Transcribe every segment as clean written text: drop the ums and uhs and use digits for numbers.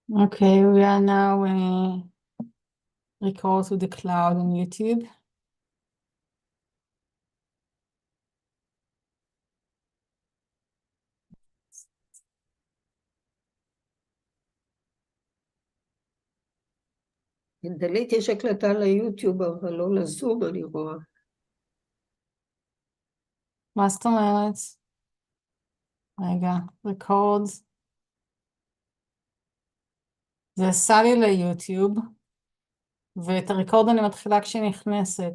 Okay, we are now record to the cloud on YouTube. דלית יש הקלטה ליוטיוב, אבל לא לזום, אני רואה. מה זאת אומרת? רגע, record. זה עשה לי ליוטיוב, ואת הריקורד אני מתחילה כשנכנסת.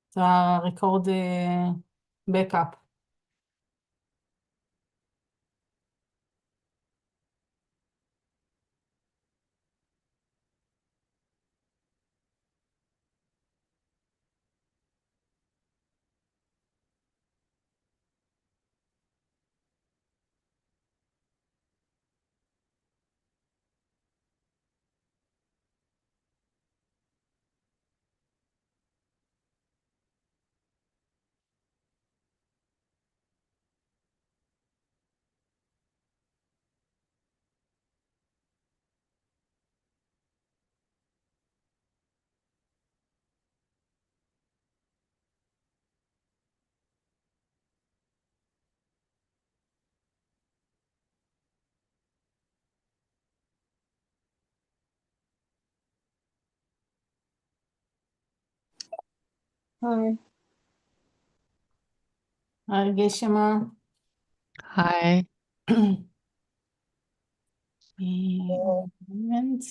זה הריקורד בקאפ. היי. היי גשמה. Hi. moment.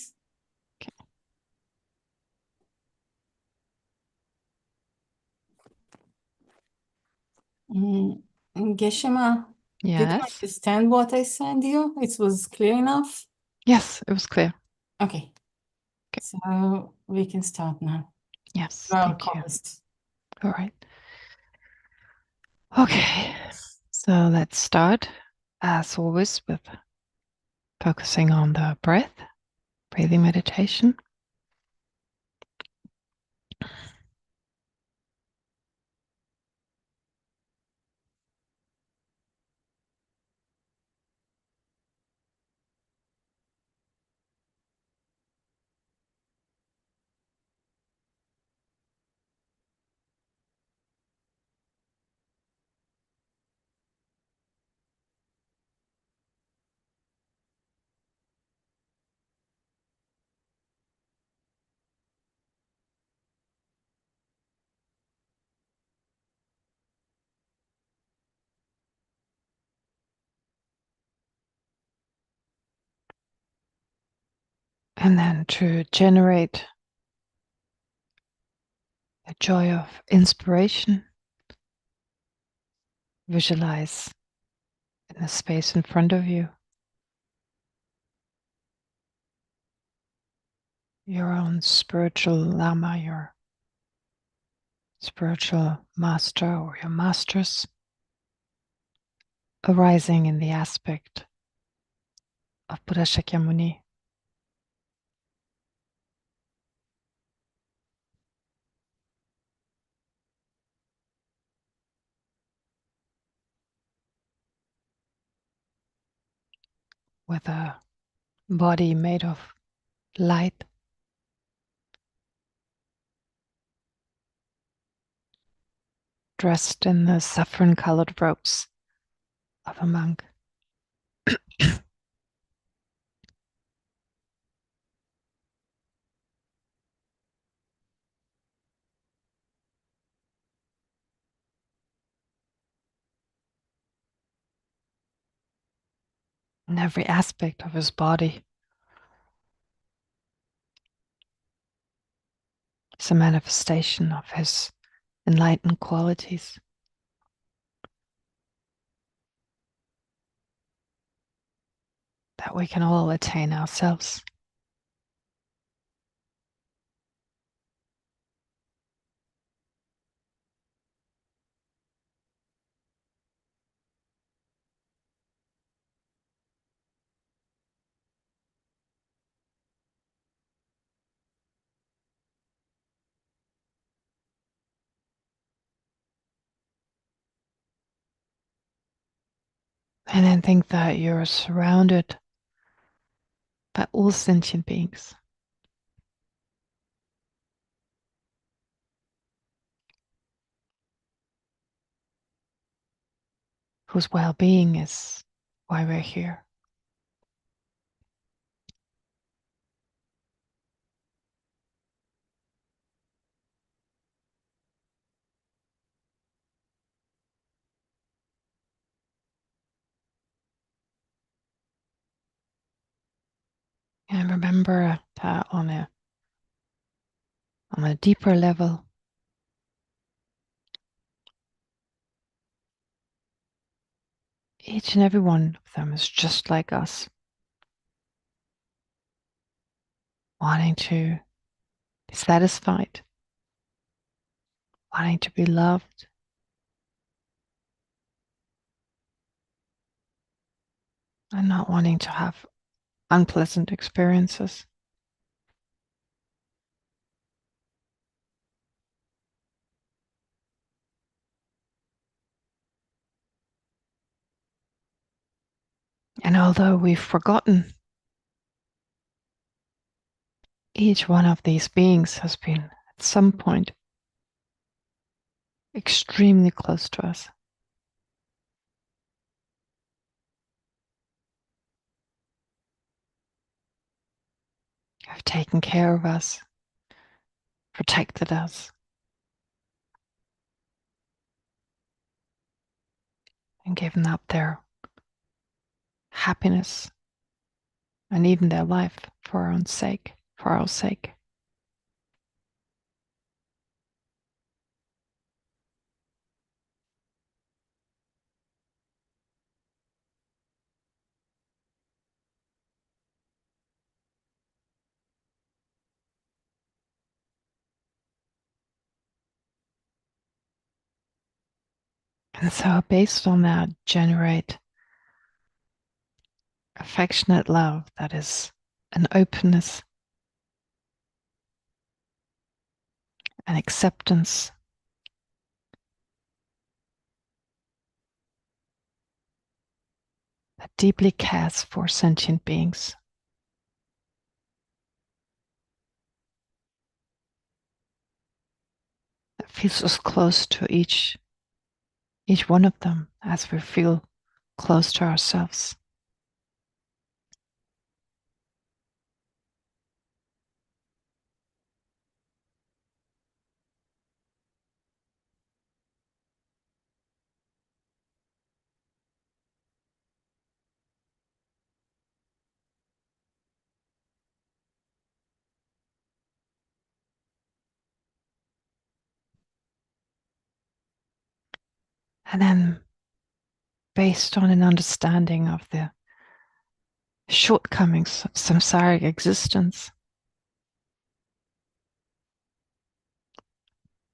Geshema, did you Yes. understand what I sent you? It was clear enough? Yes, it was clear. Okay. Okay. So we can start now. Yes, Well, thank you. promised. All right. Okay, so let's start, as always, with focusing on the breath, breathing meditation. And then to generate a joy of inspiration, visualize in the space in front of you your own spiritual Lama, your spiritual master or your masters arising in the aspect of Buddha Shakyamuni. With a body made of light, dressed in the saffron-colored robes of a monk. In every aspect of his body is a manifestation of his enlightened qualities. That we can all attain ourselves. And then think that you're surrounded by all sentient beings. Whose well-being is why we're here. And remember that on a deeper level, each and every one of them is just like us, wanting to be satisfied, wanting to be loved, and not wanting to have unpleasant experiences. And although we've forgotten, each one of these beings has been at some point extremely close to us. Have taken care of us, protected us, and given up their happiness and even their life for our own sake, for our sake. And so based on that, generate affectionate love that is an openness, an acceptance, that deeply cares for sentient beings. That feels us close to each one of them as we feel close to ourselves. And then, based on an understanding of the shortcomings of samsaric existence,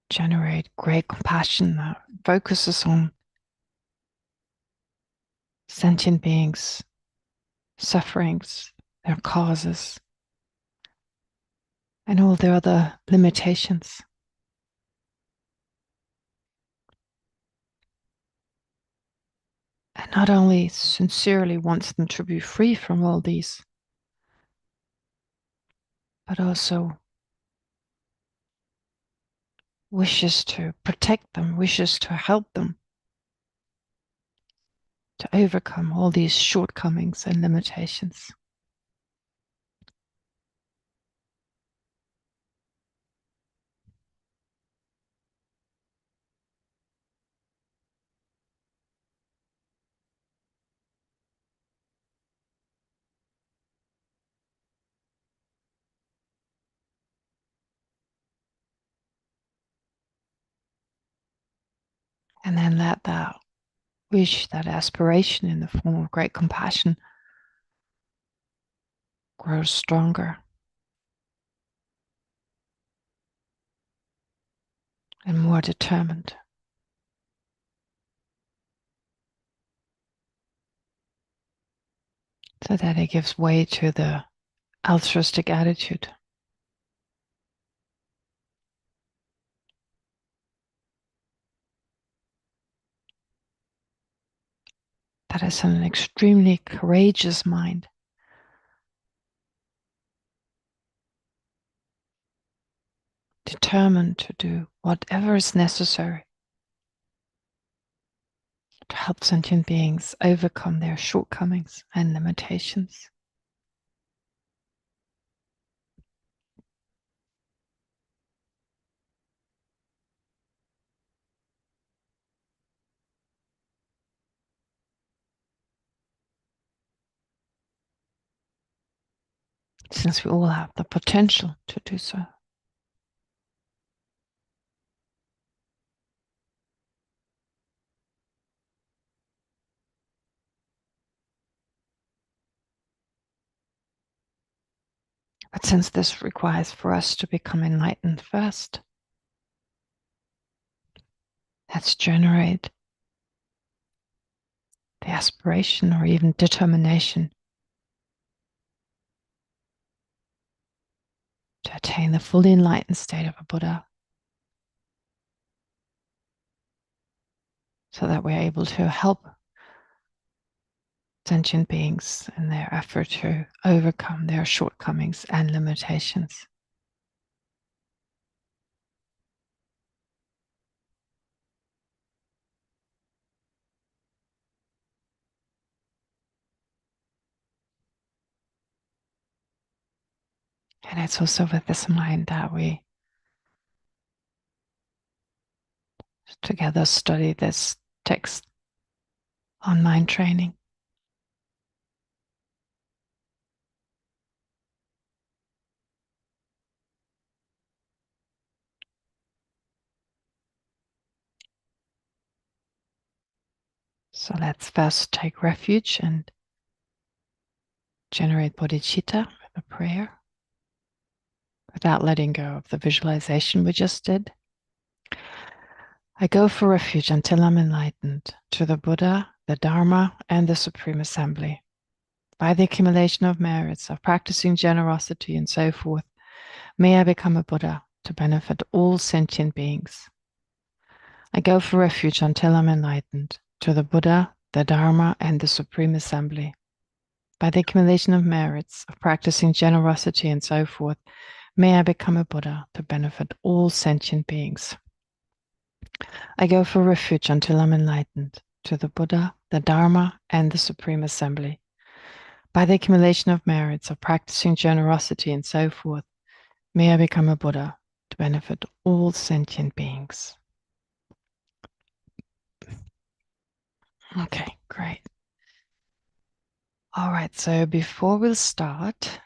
generate great compassion that focuses on sentient beings, sufferings, their causes, and all their other limitations. And not only sincerely wants them to be free from all these, but also wishes to protect them, wishes to help them to overcome all these shortcomings and limitations. And then let that wish, that aspiration in the form of great compassion grow stronger and more determined, so that it gives way to the altruistic attitude. That is an extremely courageous mind determined to do whatever is necessary to help sentient beings overcome their shortcomings and limitations. Since we all have the potential to do so. But since this requires for us to become enlightened first, let's generate the aspiration or even determination to attain the fully enlightened state of a Buddha, so that we're able to help sentient beings in their effort to overcome their shortcomings and limitations. And it's also with this mind that we together study this text on mind training. So let's first take refuge and generate bodhicitta with a prayer, without letting go of the visualization we just did. I go for refuge until I'm enlightened to the Buddha, the Dharma, and the Supreme Assembly. By the accumulation of merits, of practicing generosity and so forth, may I become a Buddha to benefit all sentient beings. I go for refuge until I'm enlightened to the Buddha, the Dharma, and the Supreme Assembly. By the accumulation of merits, of practicing generosity and so forth, may I become a Buddha to benefit all sentient beings. I go for refuge until I'm enlightened to the Buddha, the Dharma, and the Supreme Assembly. By the accumulation of merits, of practicing generosity and so forth, may I become a Buddha to benefit all sentient beings. Okay, great. All right, so before we'll start,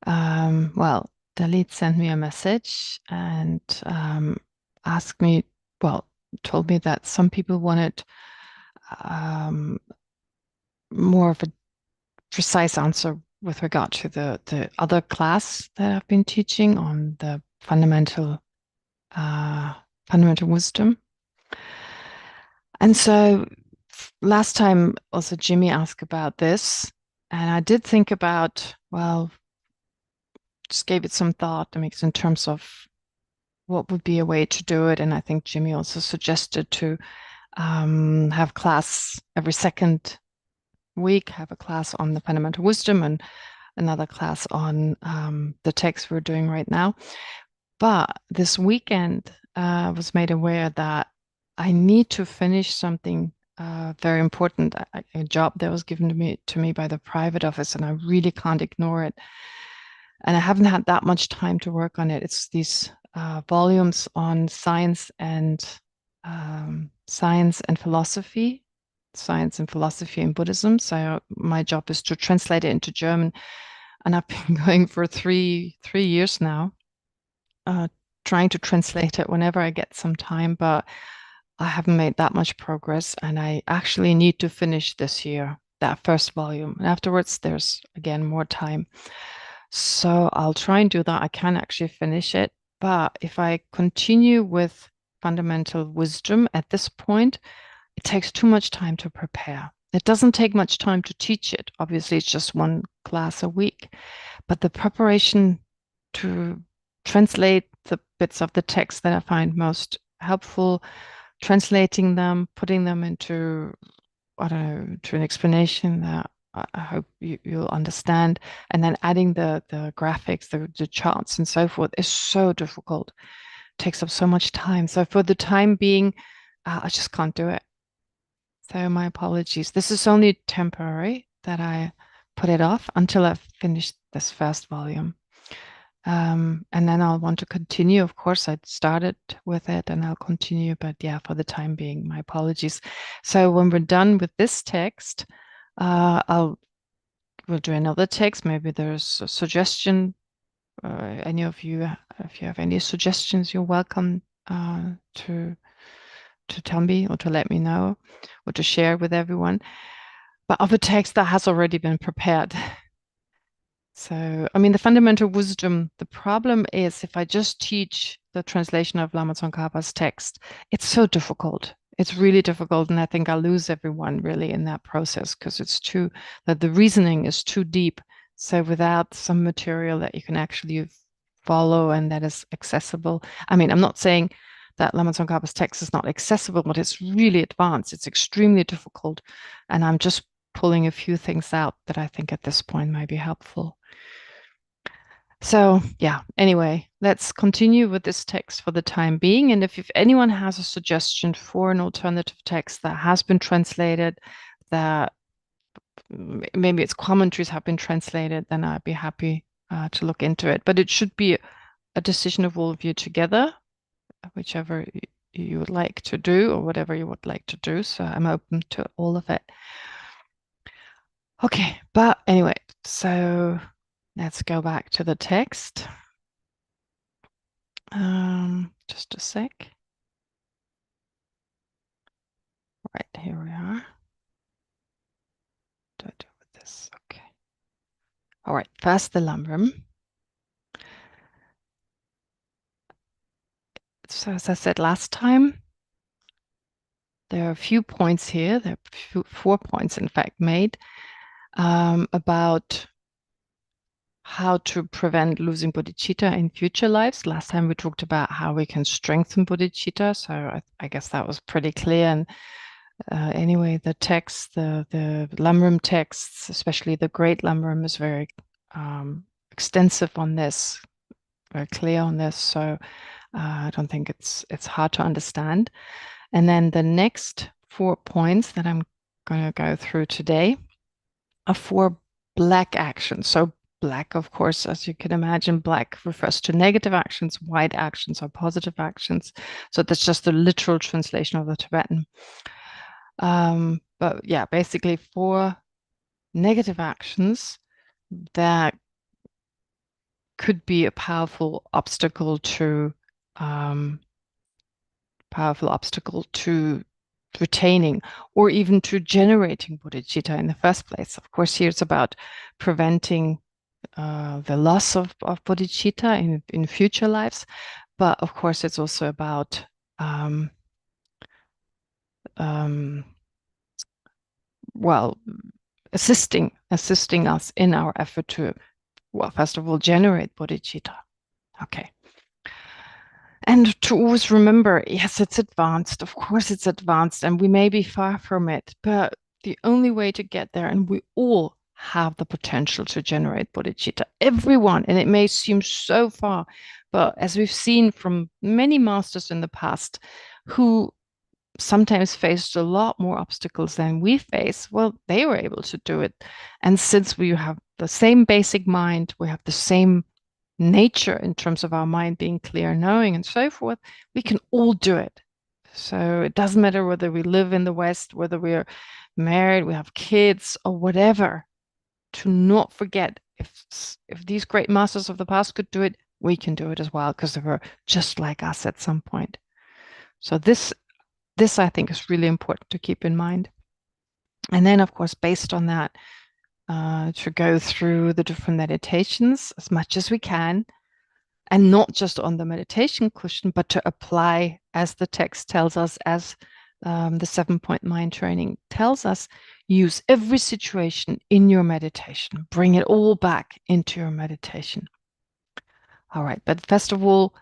well, Dalit sent me a message and asked me, well, told me that some people wanted more of a precise answer with regard to the other class that I've been teaching on the fundamental wisdom. And so last time also Jimmy asked about this, and I did think about, well, just gave it some thought, I mean, in terms of what would be a way to do it. And I think Jimmy also suggested to have class every second week, have a class on the fundamental wisdom and another class on the text we're doing right now. But this weekend, I was made aware that I need to finish something very important, a job that was given to me by the private office, and I really can't ignore it. And I haven't had that much time to work on it. It's these volumes on science and philosophy in Buddhism. So my job is to translate it into German, and I've been going for three years now, trying to translate it whenever I get some time, but I haven't made that much progress, and I actually need to finish this year, that first volume. And afterwards, there's again more time. So I'll try and do that. I can actually finish it, but if I continue with fundamental wisdom at this point, it takes too much time to prepare. It doesn't take much time to teach it. Obviously, it's just one class a week, but the preparation to translate the bits of the text that I find most helpful, translating them, putting them into, I don't know, to an explanation that I hope you'll understand. And then adding the graphics, the charts and so forth is so difficult. It takes up so much time. So for the time being, I just can't do it. So my apologies. This is only temporary that I put it off until I've finished this first volume. And then I'll want to continue. Of course, I started with it and I'll continue, but yeah, for the time being, my apologies. So when we're done with this text, we'll do another text. Maybe there's a suggestion. Any of you, if you have any suggestions, you're welcome to tell me or to let me know or to share with everyone. But of a text that has already been prepared. So, I mean, the fundamental wisdom, the problem is if I just teach the translation of Lama Tsongkhapa's text, it's so difficult. It's really difficult. And I think I'll lose everyone really in that process because it's that the reasoning is too deep. So without some material that you can actually follow and that is accessible. I mean, I'm not saying that Lama Tsongkhapa's text is not accessible, but it's really advanced. It's extremely difficult. And I'm just pulling a few things out that I think at this point might be helpful. So yeah, anyway, let's continue with this text for the time being. And if anyone has a suggestion for an alternative text that has been translated, that maybe its commentaries have been translated, then I'd be happy to look into it. But it should be a decision of all of you together, whichever you would like to do or whatever you would like to do. So I'm open to all of it. Okay, but anyway, so let's go back to the text. Just a sec. Right, here we are. What do I do with this? Okay. All right, first the Lamrim. So as I said last time, there are a few points here. There are 4 points, in fact, made about how to prevent losing bodhicitta in future lives. Last time we talked about how we can strengthen bodhicitta, so I guess that was pretty clear. And anyway, the text, the Lamrim texts, especially the Great Lamrim, is very extensive on this, very clear on this. So I don't think it's hard to understand. And then the next 4 points that I'm going to go through today are 4 black actions. So black, of course, as you can imagine, black refers to negative actions, white actions are positive actions. So that's just the literal translation of the Tibetan. But yeah, basically 4 negative actions that could be a powerful obstacle to retaining or even to generating bodhicitta in the first place. Of course, here it's about preventing the loss of bodhicitta in future lives, but of course it's also about well, assisting us in our effort to, well, first of all, generate bodhicitta. Okay. And to always remember, yes, it's advanced. Of course, it's advanced, and we may be far from it, but the only way to get there, and we all have the potential to generate bodhicitta, everyone, and it may seem so far, but as we've seen from many masters in the past who sometimes faced a lot more obstacles than we face, well, they were able to do it. And since we have the same basic mind, we have the same nature in terms of our mind being clear, knowing, and so forth, we can all do it. So it doesn't matter whether we live in the West, whether we're married, we have kids, or whatever. To not forget, if these great masters of the past could do it, we can do it as well, because they were just like us at some point. So this I think is really important to keep in mind. And then, of course, based on that, to go through the different meditations as much as we can, and not just on the meditation cushion, but to apply, as the text tells us, as the 7-point mind training tells us, use every situation in your meditation. Bring it all back into your meditation. All right, but first of all,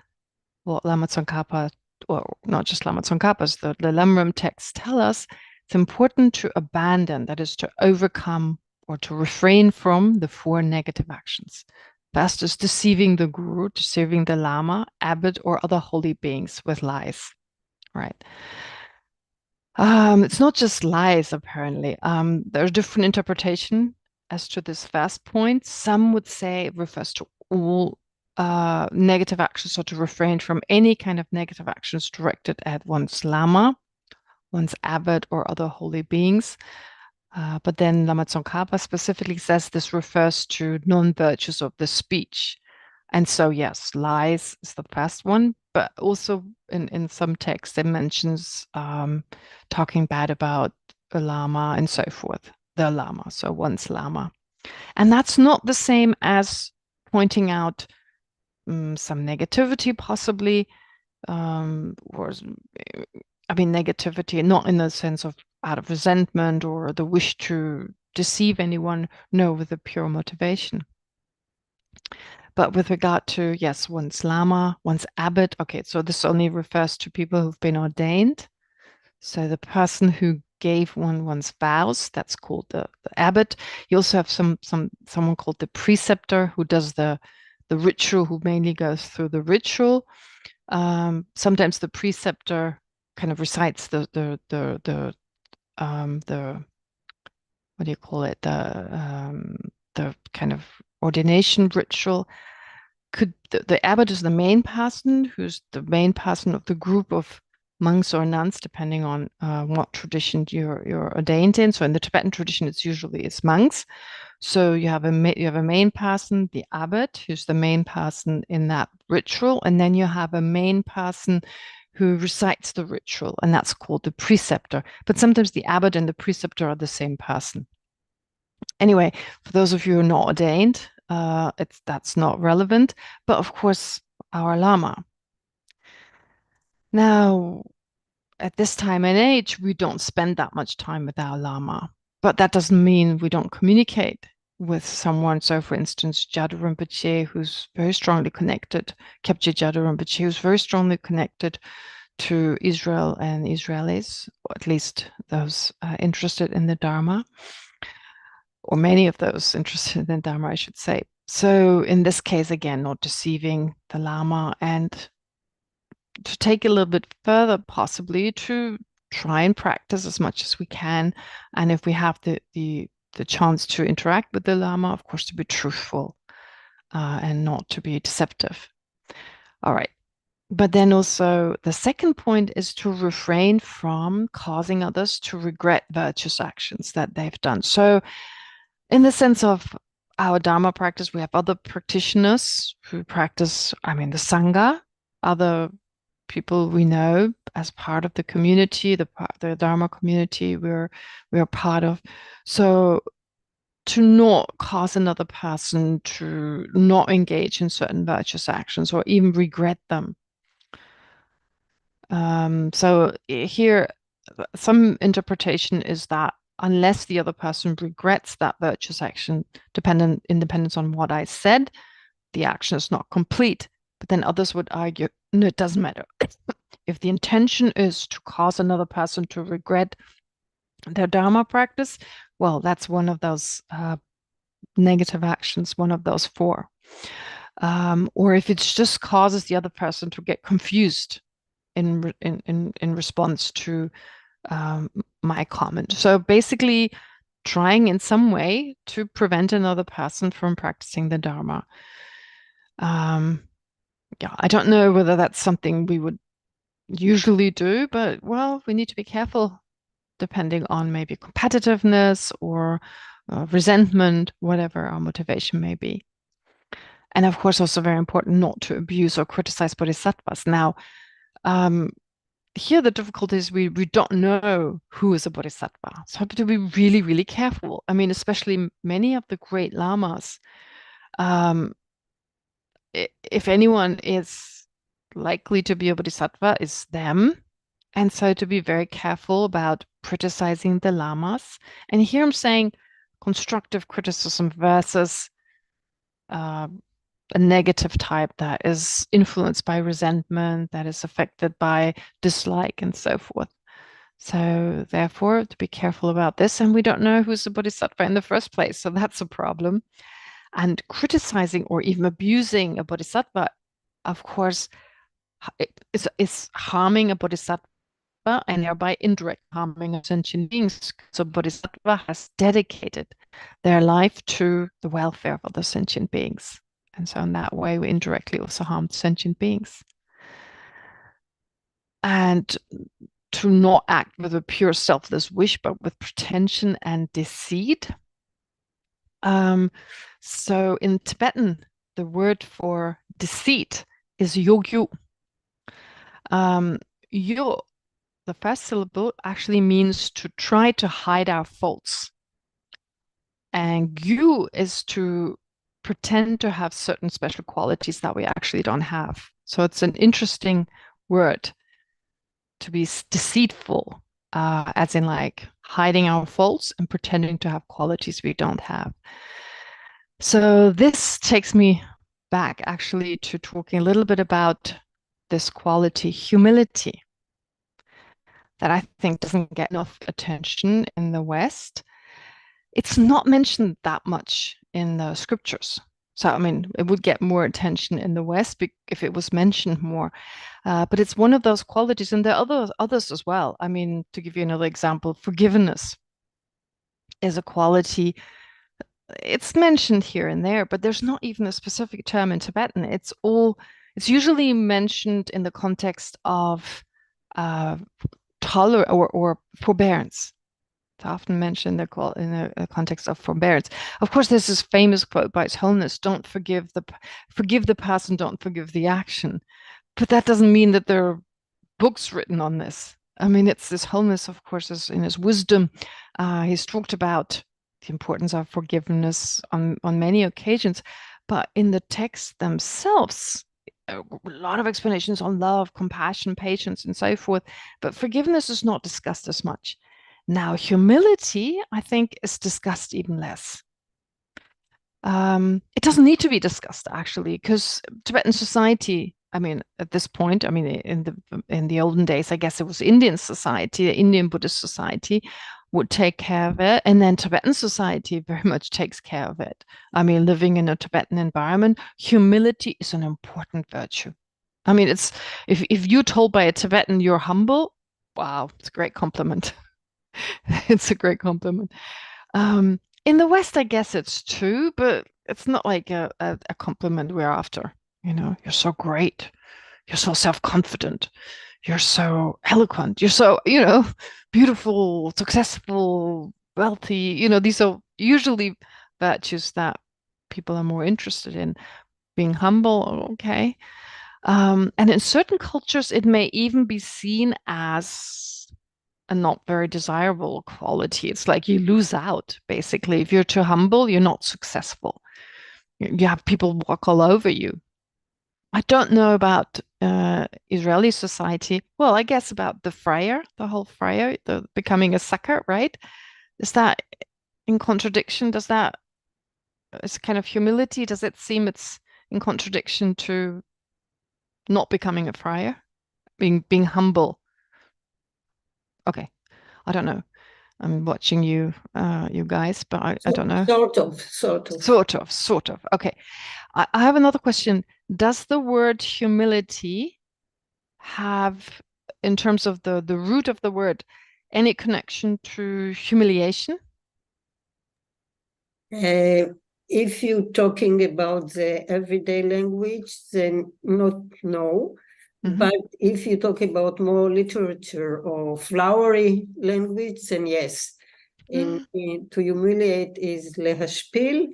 what Lama Tsongkhapa, or not just Lama Tsongkhapa's, the Lamrim texts tell us, it's important to abandon, that is to overcome or to refrain from the 4 negative actions. First is deceiving the guru, deceiving the lama, abbot, or other holy beings with lies, right? It's not just lies, apparently. There's different interpretation as to this first point. Some would say it refers to all negative actions, or to refrain from any kind of negative actions directed at one's lama, one's abbot, or other holy beings. But then Lama Tsongkhapa specifically says this refers to non-virtues of the speech. And so, yes, lies is the first one, but also in some texts it mentions talking bad about a lama and so forth, the lama, so one's lama. And that's not the same as pointing out some negativity possibly, or I mean negativity, not in the sense of out of resentment or the wish to deceive anyone, no, with a pure motivation. But with regard to, yes, one's lama, one's abbot, okay, so this only refers to people who've been ordained. So the person who gave one's vows, that's called the abbot. You also have someone called the preceptor who does the ritual, who mainly goes through the ritual. Sometimes the preceptor kind of recites the what do you call it, the kind of ordination ritual. The abbot is the main person, who's the main person of the group of monks or nuns, depending on what tradition you're ordained in. So in the Tibetan tradition, it's monks. So you have a main person, the abbot, who's the main person in that ritual, and then you have a main person who recites the ritual, and that's called the preceptor. But sometimes the abbot and the preceptor are the same person. Anyway, for those of you who are not ordained, that's not relevant. But of course, our lama. Now, at this time and age, we don't spend that much time with our lama, but that doesn't mean we don't communicate with someone. So, for instance, Jadu Rinpoche, who's very strongly connected, Kepje Jadu Rinpoche, who's very strongly connected to Israel and Israelis, or at least those interested in the Dharma, or many of those interested in Dharma, I should say. So in this case, again, not deceiving the lama, and to take a little bit further, possibly to try and practice as much as we can. And if we have the chance to interact with the lama, of course, to be truthful and not to be deceptive. All right. But then also the second point is to refrain from causing others to regret virtuous actions that they've done. So in the sense of our Dharma practice, we have other practitioners who practice, the Sangha, other people we know as part of the community, the Dharma community we're part of. So to not cause another person to not engage in certain virtuous actions or even regret them. So here, some interpretation is that unless the other person regrets that virtuous action, independence on what I said, the action is not complete. But then others would argue, no, it doesn't matter. If the intention is to cause another person to regret their Dharma practice, well, that's one of those negative actions, one of those 4. Or if it just causes the other person to get confused in response to my comment. So basically trying in some way to prevent another person from practicing the Dharma. I don't know whether that's something we would usually do, but well, we need to be careful depending on maybe competitiveness or resentment, whatever our motivation may be. And of course, also very important not to abuse or criticize bodhisattvas. Now, here the difficulty is we don't know who is a bodhisattva. So we have to be really, really careful. Especially many of the great lamas, if anyone is likely to be a bodhisattva, is them. And so to be very careful about criticizing the lamas. And here I'm saying constructive criticism versus a negative type that is influenced by resentment, that is affected by dislike and so forth. So therefore, to be careful about this. And we don't know who's the bodhisattva in the first place. So that's a problem. And criticizing or even abusing a bodhisattva, of course, is harming a bodhisattva and thereby indirect harming of sentient beings. So bodhisattva has dedicated their life to the welfare of other sentient beings. And so in that way, we indirectly also harm sentient beings. And to not act with a pure selfless wish, but with pretension and deceit. So in Tibetan, the word for deceit is yogyu. Yo, the first syllable, actually means to try to hide our faults. And gyu is to pretend to have certain special qualities that we actually don't have. So it's an interesting word, to be deceitful, as in like hiding our faults and pretending to have qualities we don't have. So this takes me back actually to talking a little bit about this quality, humility, that I think doesn't get enough attention in the West. It's not mentioned that much in the scriptures. So, I mean, it would get more attention in the West if it was mentioned more. But it's one of those qualities, and there are others as well. I mean, to give you another example, forgiveness is a quality. It's mentioned here and there, but there's not even a specific term in Tibetan. It's usually mentioned in the context of tolerance or forbearance. It's often mentioned in the context of forbearance. Of course, there's this famous quote by His Holiness: "Don't forgive the person, don't forgive the action." But that doesn't mean that there are books written on this. I mean, it's His Holiness, of course, in his wisdom, he's talked about the importance of forgiveness on many occasions. But in the texts themselves, a lot of explanations on love, compassion, patience, and so forth. But forgiveness is not discussed as much. Now, humility, I think, is discussed even less. It doesn't need to be discussed, actually, because Tibetan society, I mean, at this point, I mean, in the olden days, I guess it was Indian society, the Indian Buddhist society would take care of it. And then Tibetan society very much takes care of it. I mean, living in a Tibetan environment, humility is an important virtue. I mean, it's if you're told by a Tibetan you're humble, wow, it's a great compliment. It's a great compliment. In the West, I guess it's true, but it's not like a compliment we're after. You know, you're so great. You're so self-confident. You're so eloquent. You're so, beautiful, successful, wealthy. These are usually virtues that people are more interested in. Being humble, okay. And in certain cultures, it may even be seen as a not very desirable quality. It's like you lose out, basically. If you're too humble, you're not successful. You have people walk all over you. I don't know about Israeli society. Well, I guess about the whole friar, the becoming a sucker, right? Is that in contradiction? Is kind of humility? Does it seem it's in contradiction to not becoming a friar, being humble? Okay, I don't know. I'm watching you guys, but I don't know. Sort of. Okay. I have another question. Does the word humility have, in terms of the root of the word, any connection to humiliation? If you're talking about the everyday language, then no. Mm-hmm. But if you talk about more literature or flowery language, then yes. To humiliate is lehashpil,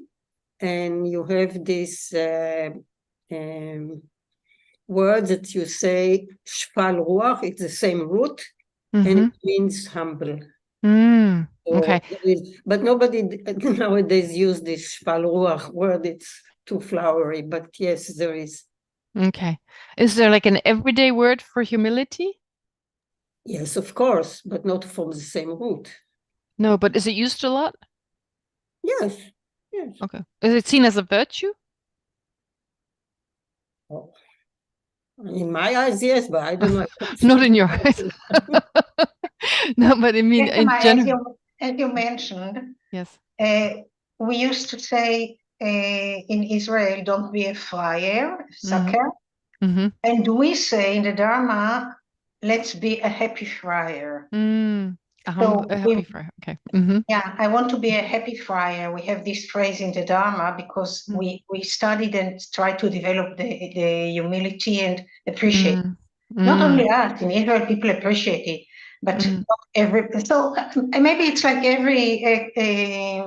and you have this word that you say, shfal ruach, it's the same root, mm-hmm. and it means humble. Okay. But nobody nowadays use this shfal ruach word, it's too flowery, but yes, there is. Okay. Is there like an everyday word for humility? Yes, of course, but not from the same root. No, but is it used a lot? Yes. Okay. Is it seen as a virtue? Oh. In my eyes, yes, but I don't know. Not in your eyes. No, but I mean, in general. As you mentioned, yes, we used to say in Israel, don't be a friar, sucker. Mm-hmm. And we say in the Dharma, let's be a happy friar. A happy friar. Okay. Mm-hmm. Yeah, I want to be a happy friar. We have this phrase in the Dharma because we studied and tried to develop the humility and appreciate. Not only us, in Israel, people appreciate it, but not every. So maybe it's like every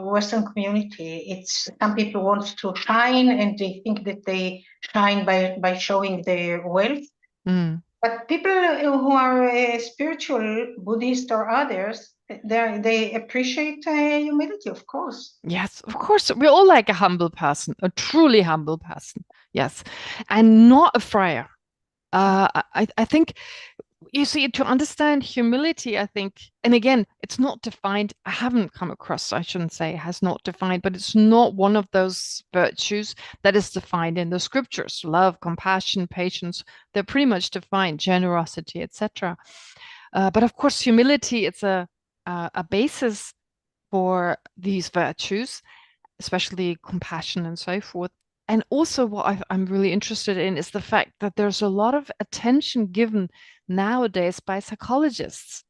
Western community. It's some people want to shine and they think that they shine by showing their wealth. But people who are spiritual, Buddhist or others, they appreciate humility, of course. Yes, of course. We all like a humble person, a truly humble person. Yes, and not a friar. I think, you see, to understand humility, I think, and again, it's not defined. I haven't come across, I shouldn't say has not defined, but it's not one of those virtues that is defined in the scriptures. Love, compassion, patience, they're pretty much defined, generosity, etc. But of course, humility, it's a basis for these virtues, especially compassion and so forth. And also what I'm really interested in is the fact that there's a lot of attention given nowadays by psychologists.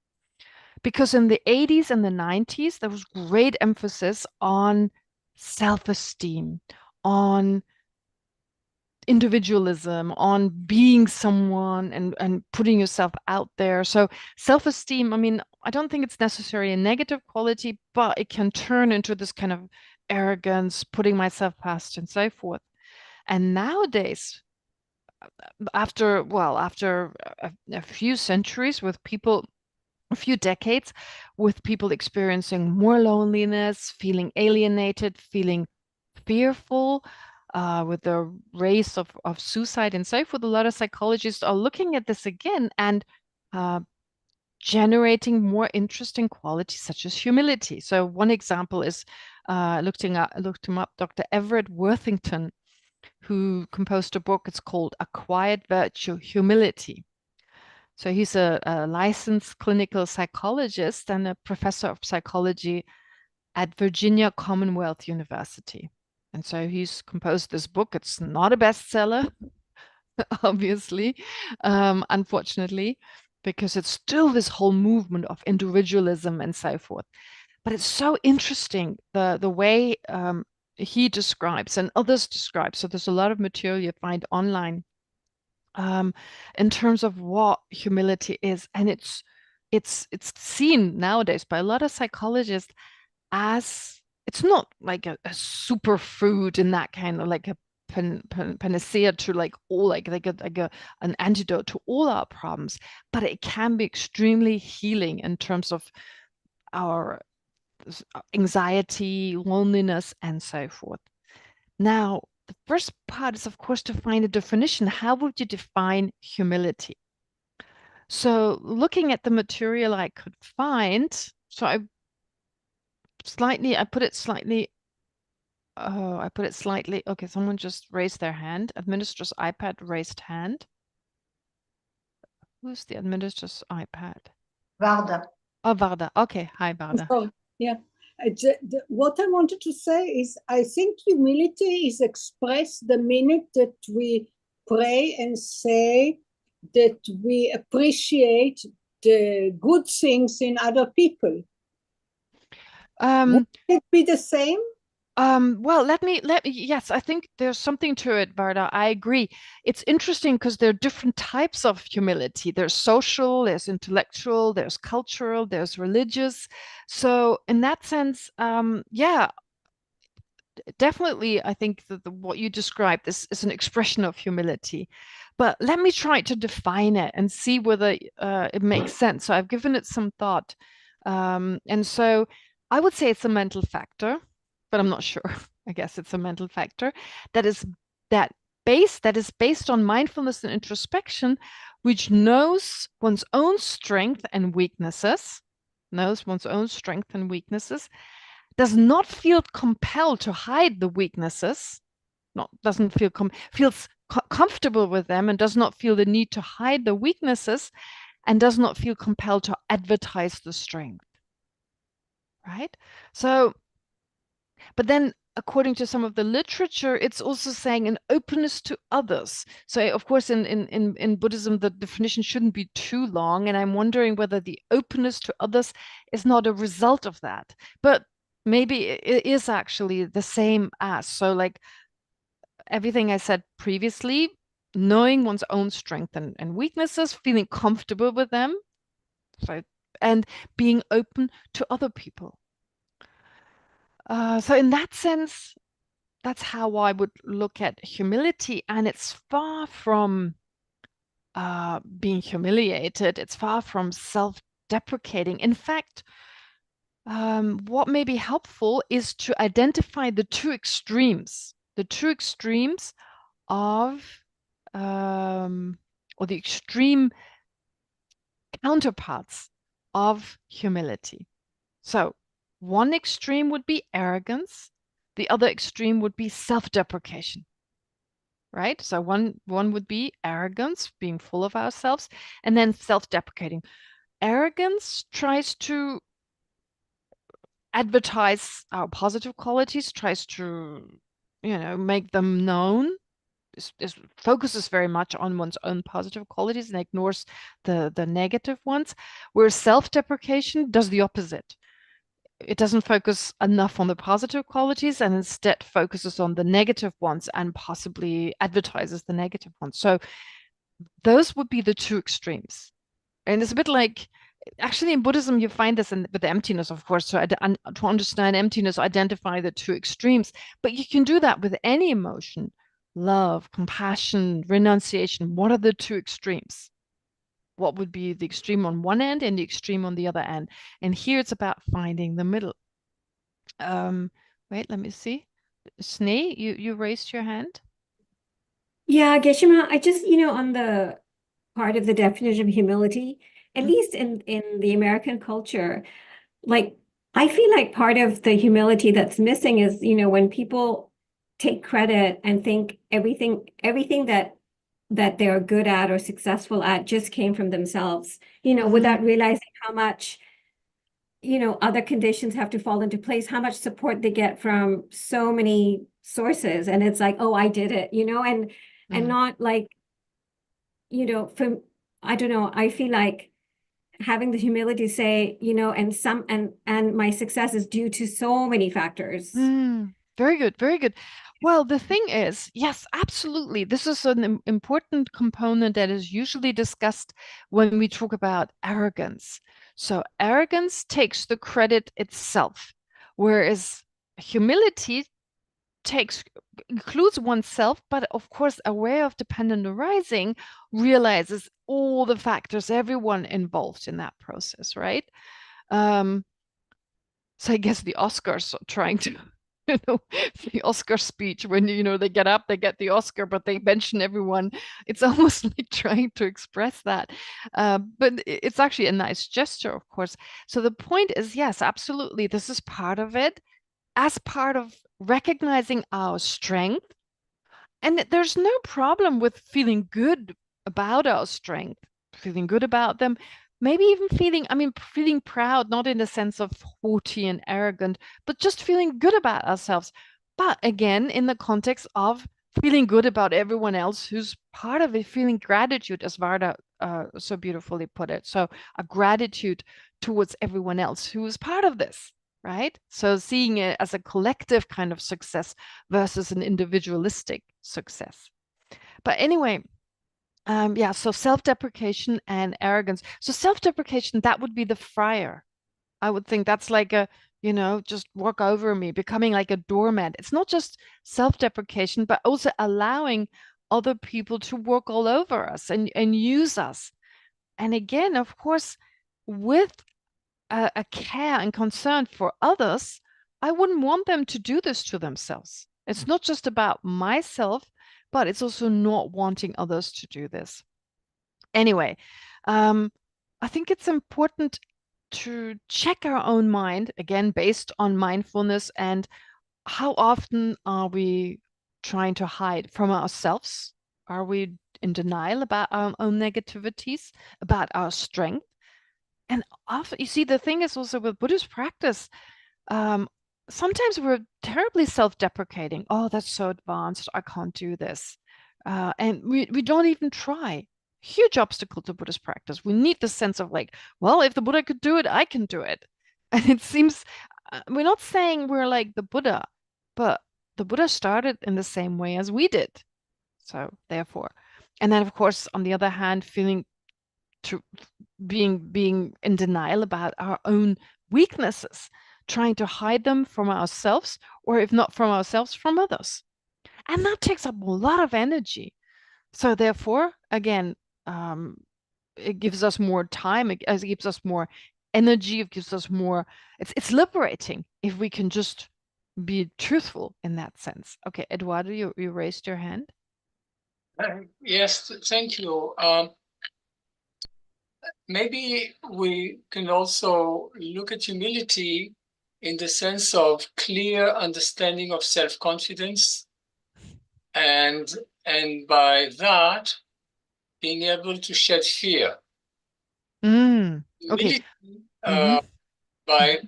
Because in the 80s and the 90s, there was great emphasis on self-esteem, on individualism, on being someone and putting yourself out there. So self-esteem, I mean, I don't think it's necessarily a negative quality, but it can turn into this kind of arrogance, putting myself past and so forth. And nowadays, after a few centuries with people, a few decades, with people experiencing more loneliness, feeling alienated, feeling fearful, with the rise of suicide and so forth, a lot of psychologists are looking at this again and generating more interesting qualities such as humility. So one example is looked him up, Dr. Everett Worthington, who composed a book. It's called Acquired Virtue, Humility. So he's a licensed clinical psychologist and a professor of psychology at Virginia Commonwealth University. And so he's composed this book. It's not a bestseller, obviously, unfortunately, because it's still this whole movement of individualism and so forth. But it's so interesting, the way he describes and others describe. So there's a lot of material you find online in terms of what humility is. And it's seen nowadays by a lot of psychologists as, it's not like a superfood in that kind of like a panacea to like all like an antidote to all our problems, but it can be extremely healing in terms of our anxiety, loneliness, and so forth. Now, the first part is, of course, to find a definition. How would you define humility? So looking at the material I could find, so I put it slightly, okay, someone just raised their hand. Administrator's iPad raised hand. Who's the administrator's iPad? Varda. Oh, Varda. Okay, hi, Varda. Oh, yeah. What I wanted to say is, I think humility is expressed the minute that we pray and say that we appreciate the good things in other people. Would it be the same? Well, yes, I think there's something to it, Varda. I agree. It's interesting because there are different types of humility. There's social, there's intellectual, there's cultural, there's religious. So in that sense, yeah, definitely, I think that what you described is an expression of humility. But let me try to define it and see whether it makes sense. So I've given it some thought. And so I would say it's a mental factor, but I'm not sure. I guess it's a mental factor that is based on mindfulness and introspection, which knows one's own strength and weaknesses, does not feel compelled to hide the weaknesses, feels comfortable with them and does not feel the need to hide the weaknesses, and does not feel compelled to advertise the strength, right? So, but then according to some of the literature, it's also saying an openness to others. So of course, in Buddhism, the definition shouldn't be too long. And I'm wondering whether the openness to others is not a result of that. But maybe it is actually the same as. So like everything I said previously, knowing one's own strengths and weaknesses, feeling comfortable with them, so, and being open to other people. So in that sense, that's how I would look at humility, and it's far from being humiliated. It's far from self-deprecating. In fact, what may be helpful is to identify the two extremes of, or the extreme counterparts of humility. So one extreme would be arrogance. The other extreme would be self-deprecation, right? So one would be arrogance, being full of ourselves, and then self-deprecating. Arrogance tries to advertise our positive qualities, tries to, make them known. It focuses very much on one's own positive qualities and ignores the negative ones, whereas self-deprecation does the opposite. It doesn't focus enough on the positive qualities and instead focuses on the negative ones and possibly advertises the negative ones. So those would be the two extremes. And it's a bit like, actually in Buddhism, you find this with emptiness, of course. So to understand emptiness, identify the two extremes. But you can do that with any emotion. Love, compassion, renunciation. What are the two extremes? What would be the extreme on one end and the extreme on the other end? And here it's about finding the middle. Wait, let me see. Sneh, you raised your hand. Yeah, Geshe-ma, I just, on the part of the definition of humility, at least in the American culture, like I feel like part of the humility that's missing is, when people take credit and think everything that they're good at or successful at just came from themselves, without realizing how much, other conditions have to fall into place, how much support they get from so many sources. And it's like, oh, I did it, and not like, from, I don't know, I feel like having the humility to say, and my success is due to so many factors. Very good, very good. Well, the thing is, yes, absolutely. This is an important component that is usually discussed when we talk about arrogance. So arrogance takes the credit itself, whereas humility includes oneself, but of course, aware of dependent arising, realizes all the factors, everyone involved in that process, right? So I guess the Oscars are trying to, the Oscar speech, when, they get up, they get the Oscar, but they mention everyone. It's almost like trying to express that. But it's actually a nice gesture, of course. So the point is, yes, absolutely. This is part of it, as part of recognizing our strength. And there's no problem with feeling good about our strength, feeling good about them. Maybe even feeling proud, not in the sense of haughty and arrogant, but just feeling good about ourselves. But again, in the context of feeling good about everyone else who's part of it, feeling gratitude, as Varda so beautifully put it. So a gratitude towards everyone else who is part of this, right? So seeing it as a collective kind of success versus an individualistic success. But anyway, so self-deprecation and arrogance. So self-deprecation, that would be the friar. I would think that's like a, just walk over me, becoming like a doormat. It's not just self-deprecation, but also allowing other people to walk all over us and use us. And again, of course, with a care and concern for others, I wouldn't want them to do this to themselves. It's not just about myself, but it's also not wanting others to do this. Anyway, I think it's important to check our own mind, again, based on mindfulness, and how often are we trying to hide from ourselves? Are we in denial about our own negativities, about our strength. And often, you see, the thing is also with Buddhist practice, sometimes we're terribly self-deprecating. Oh, that's so advanced, I can't do this. And we don't even try. Huge obstacle to Buddhist practice. We need the sense of like, well, if the Buddha could do it, I can do it. And it seems, we're not saying we're like the Buddha, but the Buddha started in the same way as we did. So therefore, and then of course, on the other hand, being in denial about our own weaknesses, trying to hide them from ourselves, or if not from ourselves, from others. And that takes up a lot of energy. So therefore, again, it gives us more time, it gives us more energy, it gives us more, it's liberating if we can just be truthful in that sense. Okay, Eduardo, you raised your hand. Yes, thank you. Maybe we can also look at humility in the sense of clear understanding of self-confidence, and by that being able to shed fear. Okay. Humility, by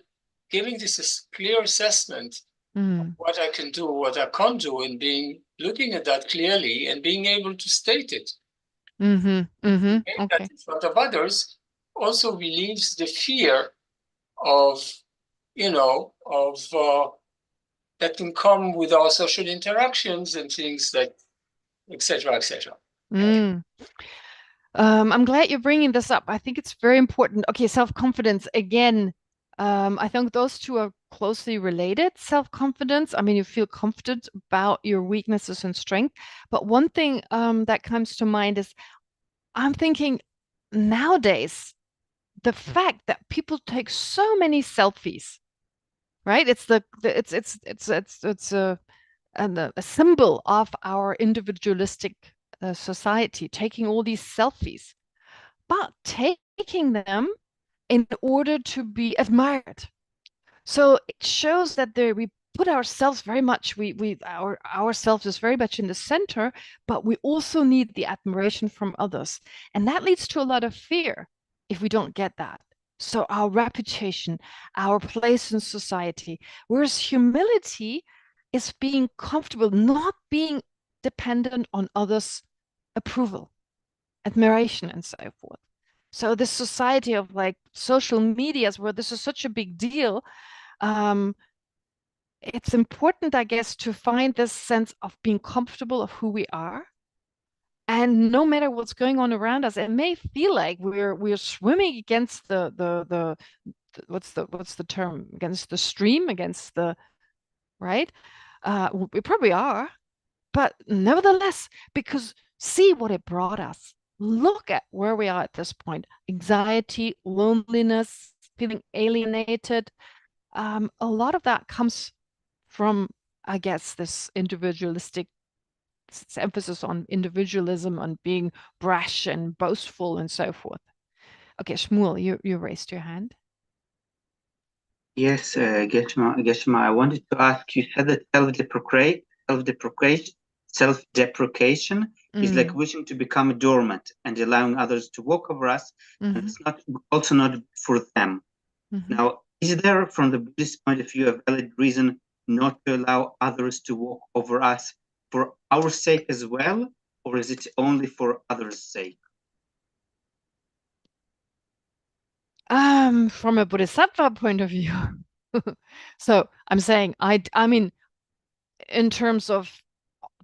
giving this a clear assessment of what I can do, what I can't do, and looking at that clearly and being able to state it. Okay. That in front of others also relieves the fear of, that can come with our social interactions and things like, etc., etc. I'm glad you're bringing this up. I think it's very important. Okay, self-confidence again. I think those two are closely related. Self-confidence, I mean, you feel confident about your weaknesses and strength. But one thing that comes to mind is, I'm thinking nowadays, the fact that people take so many selfies, right? It's a symbol of our individualistic society, taking all these selfies, but taking them in order to be admired. So it shows that we put ourselves very much, ourselves is very much in the center, but we also need the admiration from others. And that leads to a lot of fear if we don't get that. So our reputation, our place in society, whereas humility is being comfortable, not being dependent on others' approval, admiration, and so forth. So this society of like social medias where this is such a big deal, it's important, I guess, to find this sense of being comfortable of who we are. And no matter what's going on around us, it may feel like we're swimming against the what's the term, against the stream, against the, right? We probably are, but nevertheless, because see what it brought us. Look at where we are at this point: anxiety, loneliness, feeling alienated. A lot of that comes from, I guess, this individualistic emphasis on individualism, on being brash and boastful and so forth. Okay, Shmuel, you raised your hand. Yes, Geshe, I wanted to ask, you said that self-deprecation is like wishing to become a doormat and allowing others to walk over us, and it's also not for them. Now, is there, from the Buddhist point of view, a valid reason not to allow others to walk over us for our sake as well, or is it only for others' sake? From a Bodhisattva point of view. So I'm saying, I mean, in terms of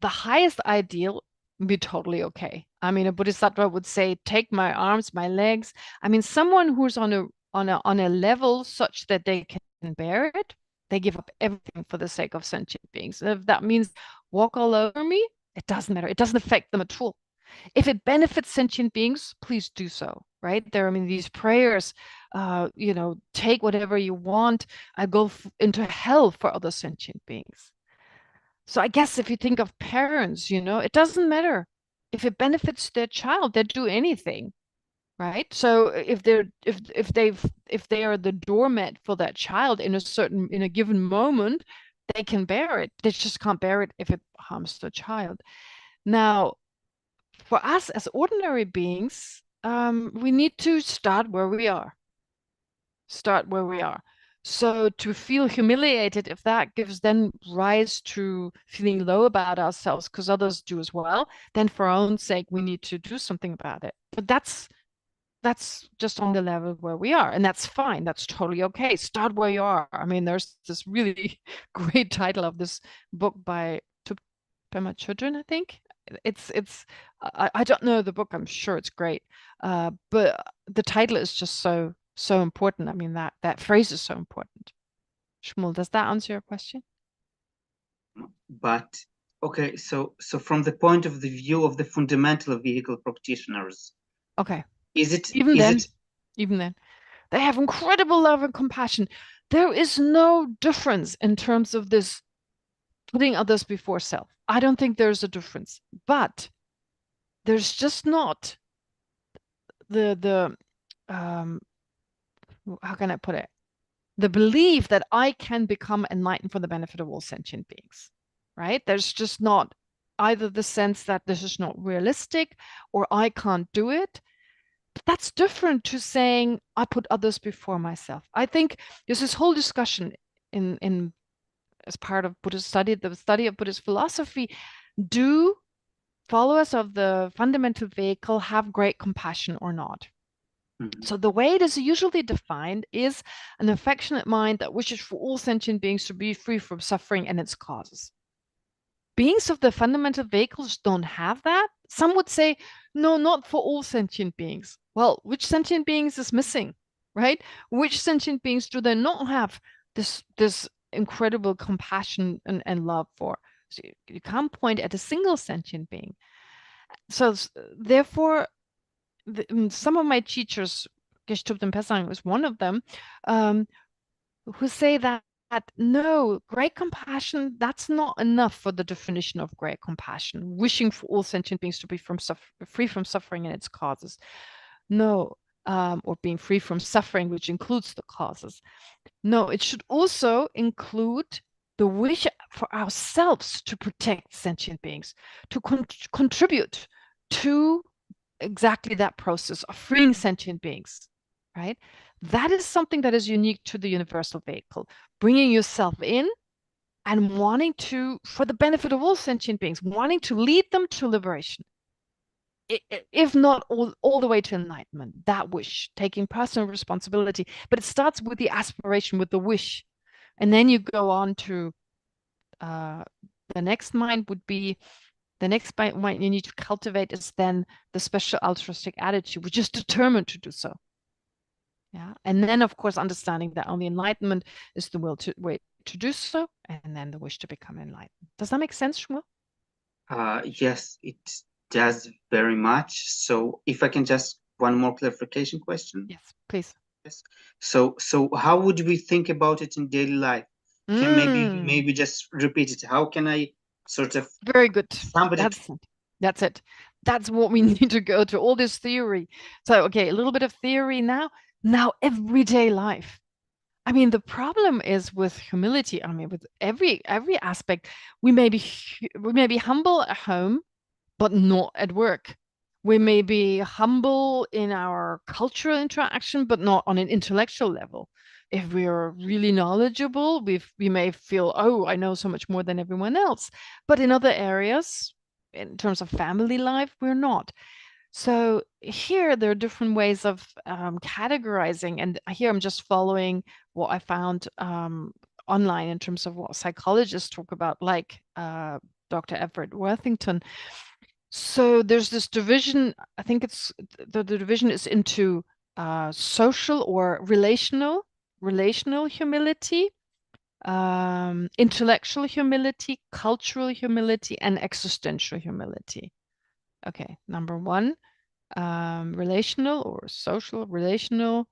the highest ideal, be totally okay. I mean, a Bodhisattva would say, take my arms, my legs. I mean, someone who's on a level such that they can bear it, they give up everything for the sake of sentient beings. And if that means walk all over me, it doesn't matter. It doesn't affect them at all. If it benefits sentient beings, please do so, right? There, I mean, these prayers, take whatever you want, go into hell for other sentient beings. So I guess if you think of parents, it doesn't matter. If it benefits their child, they'll do anything, right? So if they are the doormat for that child in a given moment, they can bear it. They just can't bear it if it harms the child. Now, for us as ordinary beings, we need to start where we are. Start where we are. So to feel humiliated, if that gives then rise to feeling low about ourselves because others do as well, then for our own sake, we need to do something about it. But that's just on the level where we are, and that's fine. That's totally okay. Start where you are. I mean, there's this really great title of this book by Pema Chodron, I think. I don't know the book. I'm sure it's great, but the title is just so important. I mean, that phrase is so important. Shmuel, does that answer your question? But okay, so from the point of the view of the fundamental vehicle practitioners, okay, even then they have incredible love and compassion. There is no difference in terms of this putting others before self. I don't think there's a difference, but there's just not the how can I put it? The belief that I can become enlightened for the benefit of all sentient beings, right? There's just not either the sense that this is not realistic or I can't do it. But that's different to saying I put others before myself. I think there's this whole discussion in as part of Buddhist study, the study of Buddhist philosophy. Do followers of the fundamental vehicle have great compassion or not? So the way it is usually defined is an affectionate mind that wishes for all sentient beings to be free from suffering and its causes. Beings of the fundamental vehicles don't have that. Some would say, no, not for all sentient beings. Well, which sentient beings is missing, right? Which sentient beings do they not have this incredible compassion and love for? So you can't point at a single sentient being. So therefore, some of my teachers, Geshe Kelsang was one of them, who say that no, great compassion, that's not enough for the definition of great compassion, wishing for all sentient beings to be free from suffering and its causes. No, or being free from suffering, which includes the causes. No, it should also include the wish for ourselves to protect sentient beings, to contribute to exactly that process of freeing sentient beings, right? That is something that is unique to the universal vehicle, bringing yourself in and wanting to, for the benefit of all sentient beings, wanting to lead them to liberation, if not all the way to enlightenment. That wish, taking personal responsibility, but it starts with the aspiration, with the wish, and then you go on to the next mind would be, the next mind you need to cultivate is then the special altruistic attitude, which is determined to do so. Yeah, and then of course understanding that only enlightenment is the way to do so, and then the wish to become enlightened. Does that make sense, Shmuel? Yes, it does very much. So if I can just one more clarification question. Yes, please. Yes. So how would we think about it in daily life? Can maybe just repeat it. How can I sort of very good. That's it. That's what we need to go to, all this theory. So okay, a little bit of theory now everyday life. I mean, the problem is with humility. I mean, with every aspect, we may be humble at home, but not at work. We may be humble in our cultural interaction, but not on an intellectual level. If we are really knowledgeable, we may feel, oh, I know so much more than everyone else. But in other areas, in terms of family life, we're not. So here there are different ways of categorizing. And here I'm just following what I found online in terms of what psychologists talk about, like Dr. Everett Worthington. So there's this division. I think it's the division is into social or relational humility, intellectual humility, cultural humility, and existential humility. Okay, number one, relational or social, relational,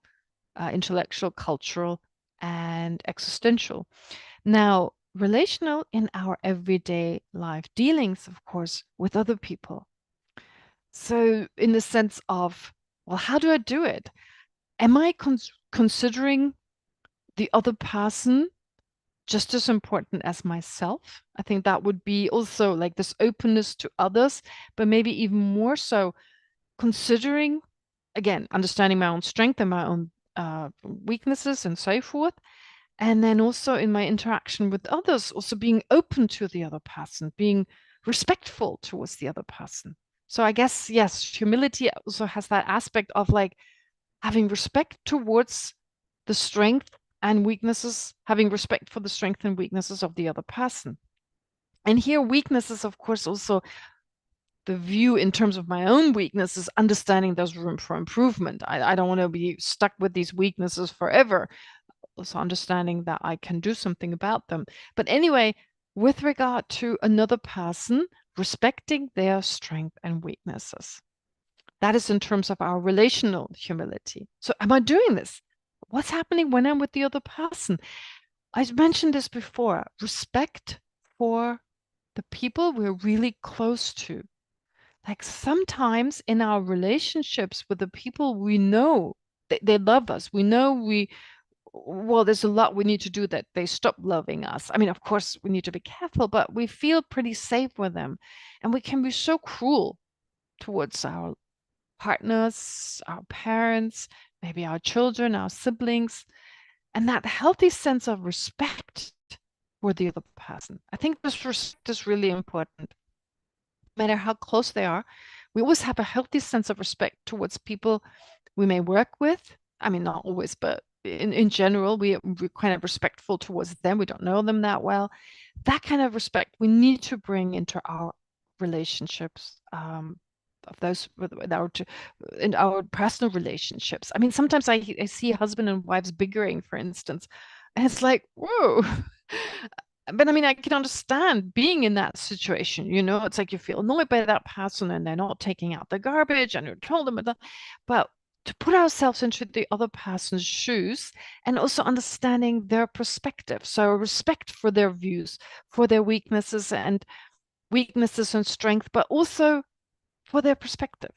intellectual, cultural, and existential. Now, relational in our everyday life dealings, of course, with other people. So in the sense of, well, how do I do it? Am I considering the other person just as important as myself. I think that would be also like this openness to others, but maybe even more so considering, again, understanding my own strength and my own weaknesses and so forth. And then also in my interaction with others, also being open to the other person, being respectful towards the other person. So I guess, yes, humility also has that aspect of like having respect towards the strength and weaknesses, having respect for the strength and weaknesses of the other person. And here weaknesses, of course, also the view in terms of my own weaknesses, understanding there's room for improvement. I don't want to be stuck with these weaknesses forever. Also understanding that I can do something about them. But anyway, with regard to another person, respecting their strength and weaknesses. That is in terms of our relational humility. So am I doing this? What's happening when I'm with the other person? I mentioned this before, respect for the people we're really close to. Like sometimes in our relationships with the people we know, they love us. We know well, there's a lot we need to do that they stop loving us. I mean, of course, we need to be careful, but we feel pretty safe with them. And we can be so cruel towards our partners, our parents, maybe our children, our siblings, and that healthy sense of respect for the other person. I think this respect is really important. No matter how close they are, we always have a healthy sense of respect towards people we may work with. I mean, not always, but in general, we're kind of respectful towards them. We don't know them that well. That kind of respect we need to bring into our relationships, of those in our personal relationships. I mean, sometimes I see husband and wives bickering, for instance, and it's like, whoa. But I mean, I can understand being in that situation. You know, it's like you feel annoyed by that person and they're not taking out the garbage and you told them, but to put ourselves into the other person's shoes and also understanding their perspective. So respect for their views, for their weaknesses and strength, but also for their perspective.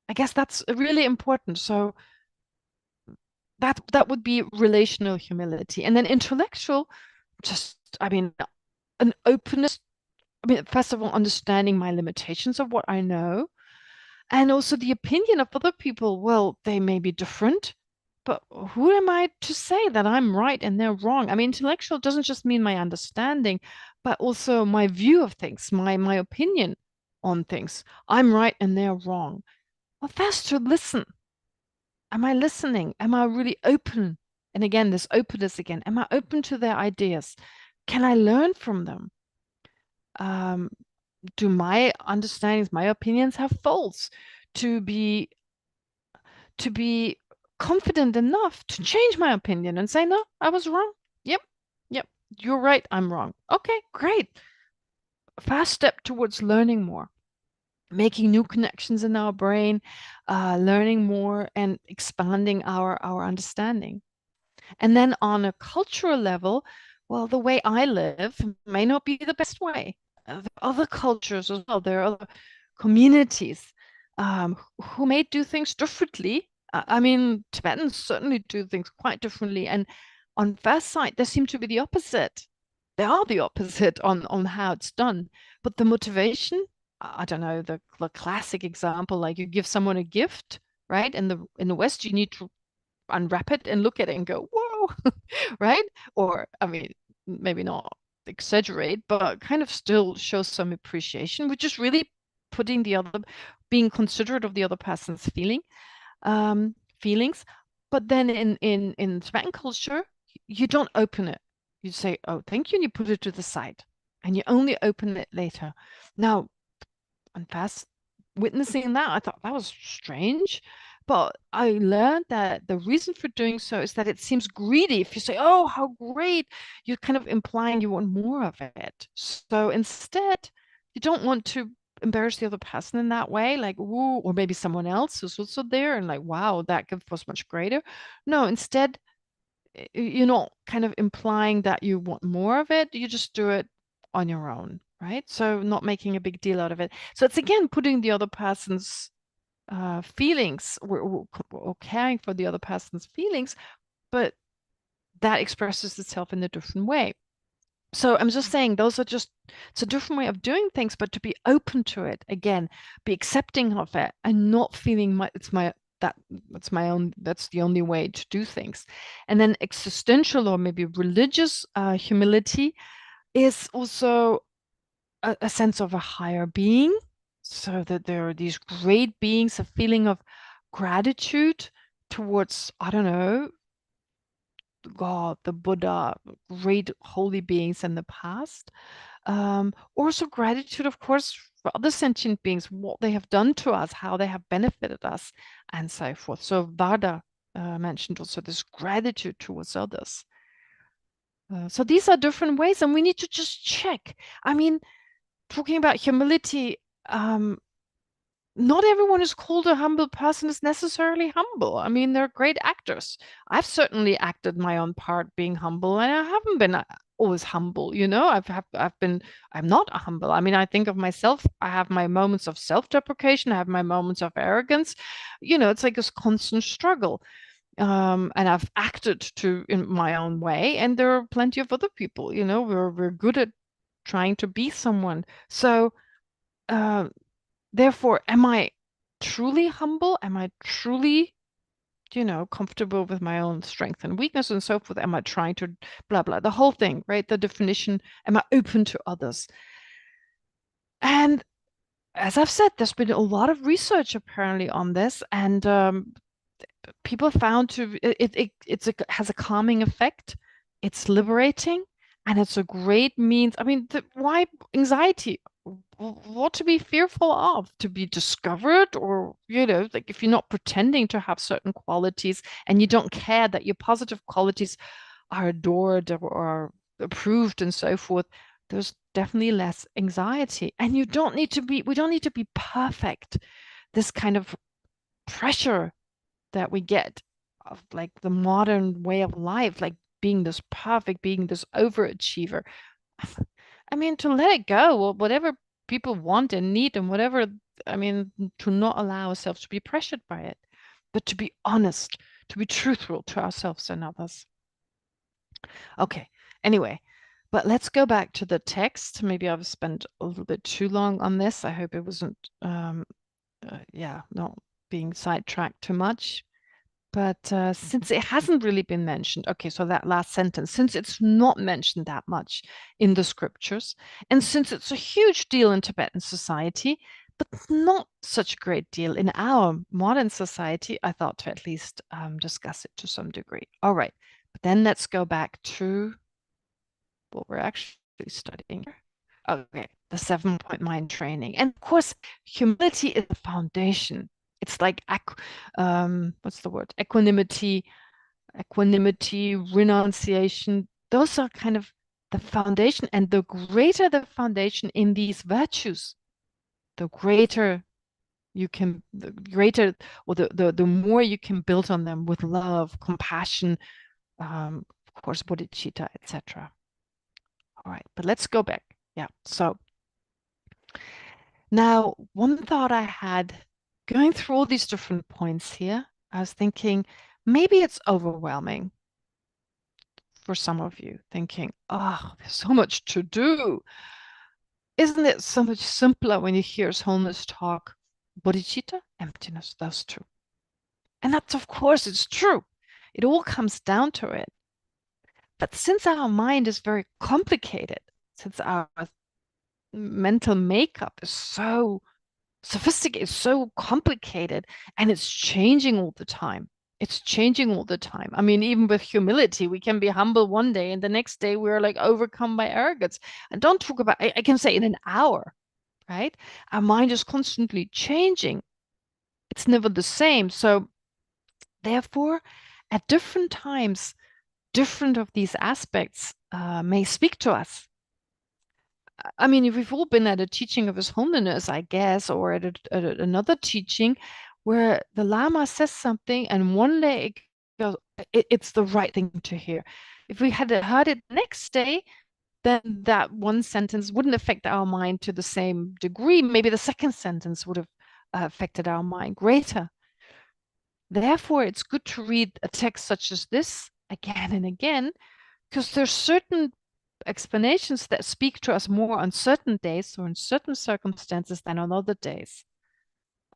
I guess that's really important. So that would be relational humility. And then intellectual, just, I mean, an openness. I mean, first of all, understanding my limitations of what I know, and also the opinion of other people. Well, they may be different, but who am I to say that I'm right and they're wrong? I mean, intellectual doesn't just mean my understanding, but also my view of things, my opinion on things. I'm right and they're wrong. Well, first to listen. Am I listening? Am I really open? And again, this openness again. Am I open to their ideas? Can I learn from them? Do my understandings, my opinions have faults? To be confident enough to change my opinion and say, no, I was wrong. Yep, you're right, I'm wrong. Okay, great. Fast step towards learning more, making new connections in our brain, learning more and expanding our understanding. And then on a cultural level, well, the way I live may not be the best way. There are other cultures as well. There are other communities who may do things differently. I mean, Tibetans certainly do things quite differently. And on first sight, they seem to be the opposite. They are the opposite on how it's done. But the motivation, I don't know, the classic example, like you give someone a gift, right? In the West, you need to unwrap it and look at it and go, whoa, right? Or, I mean, maybe not exaggerate, but kind of still show some appreciation, which is really being considerate of the other person's feelings. But then in Tibetan culture, you don't open it. You say, oh, thank you, and you put it to the side, and you only open it later. Now, on fast witnessing that, I thought that was strange. But I learned that the reason for doing so is that it seems greedy. If you say, oh, how great, you're kind of implying you want more of it. So instead, you don't want to embarrass the other person in that way, like, ooh, or maybe someone else who's also there and like, wow, that gift was much greater. No, instead, you're not kind of implying that you want more of it. You just do it on your own, right? So not making a big deal out of it. So it's again putting the other person's feelings or caring for the other person's feelings, but that expresses itself in a different way. So I'm just saying those are just, it's a different way of doing things, but to be open to it, again, be accepting of it and not feeling that's my own, that's the only way to do things. And then existential or maybe religious humility is also a sense of a higher being, so that there are these great beings, a feeling of gratitude towards, I don't know, God, the Buddha, great holy beings in the past. Also gratitude, of course, for other sentient beings, what they have done to us, how they have benefited us, and so forth. So Vada mentioned also this gratitude towards others. So these are different ways, and we need to just check. I mean, talking about humility, not everyone who's called a humble person is necessarily humble. I mean, they're great actors. I've certainly acted my own part being humble, and I haven't been always humble, you know. I'm not humble. I mean, I think of myself, I have my moments of self-deprecation, I have my moments of arrogance. You know, it's like this constant struggle. And I've acted in my own way, and there are plenty of other people, you know, we're good at trying to be someone. So therefore, am I truly humble? Am I truly, you know, comfortable with my own strength and weakness and so forth? Am I trying to blah, blah, the whole thing, right? The definition, am I open to others? And as I've said, there's been a lot of research apparently on this, and people found it has a calming effect. It's liberating, and it's a great means. I mean, why anxiety? What to be fearful of? To be discovered, or, you know, like if you're not pretending to have certain qualities and you don't care that your positive qualities are adored or approved and so forth, there's definitely less anxiety. And we don't need to be perfect. This kind of pressure that we get of like the modern way of life, like being this perfect, being this overachiever. I mean, to let it go, or whatever people want and need and whatever, I mean, to not allow ourselves to be pressured by it, but to be honest, to be truthful to ourselves and others. Okay, anyway, but let's go back to the text. Maybe I've spent a little bit too long on this. I hope it wasn't, not being sidetracked too much. But since it hasn't really been mentioned, okay, so that last sentence, since it's not mentioned that much in the scriptures, and since it's a huge deal in Tibetan society, but not such a great deal in our modern society, I thought to at least discuss it to some degree. All right, but then let's go back to what we're actually studying here. Okay, the 7-point mind training. And of course, humility is the foundation. It's like, what's the word? Equanimity, renunciation. Those are kind of the foundation. And the greater the foundation in these virtues, the greater you can, the more you can build on them with love, compassion, of course, bodhicitta, etc. All right, but let's go back. Yeah, so now one thought I had going through all these different points here, I was thinking maybe it's overwhelming for some of you, thinking, oh, there's so much to do. Isn't it so much simpler when you hear wholeness talk, bodhicitta, emptiness, those two? And that's, of course, it's true. It all comes down to it. But since our mind is very complicated, since our mental makeup is so sophisticated, so complicated, and it's changing all the time. It's changing all the time. I mean, even with humility, we can be humble one day and the next day we're like overcome by arrogance. And don't talk about, I can say in an hour, right? Our mind is constantly changing. It's never the same. So therefore, at different times, different of these aspects may speak to us. I mean, we've all been at a teaching of His Holiness, I guess, or at another teaching where the Lama says something and one day it goes, it's the right thing to hear. If we had heard it the next day, then that one sentence wouldn't affect our mind to the same degree. Maybe the second sentence would have affected our mind greater. Therefore, it's good to read a text such as this again and again, because there's certain explanations that speak to us more on certain days or in certain circumstances than on other days.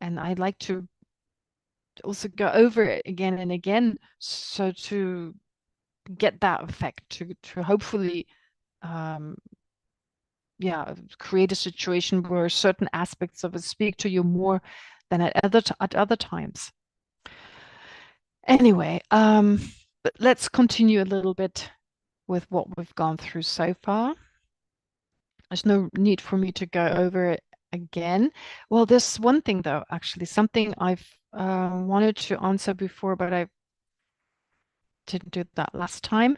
And I'd like to also go over it again and again, so to get that effect, to hopefully create a situation where certain aspects of it speak to you more than at other times. Anyway, but let's continue a little bit with what we've gone through so far. There's no need for me to go over it again. Well, there's one thing though, actually, something I've wanted to answer before, but I didn't do that last time.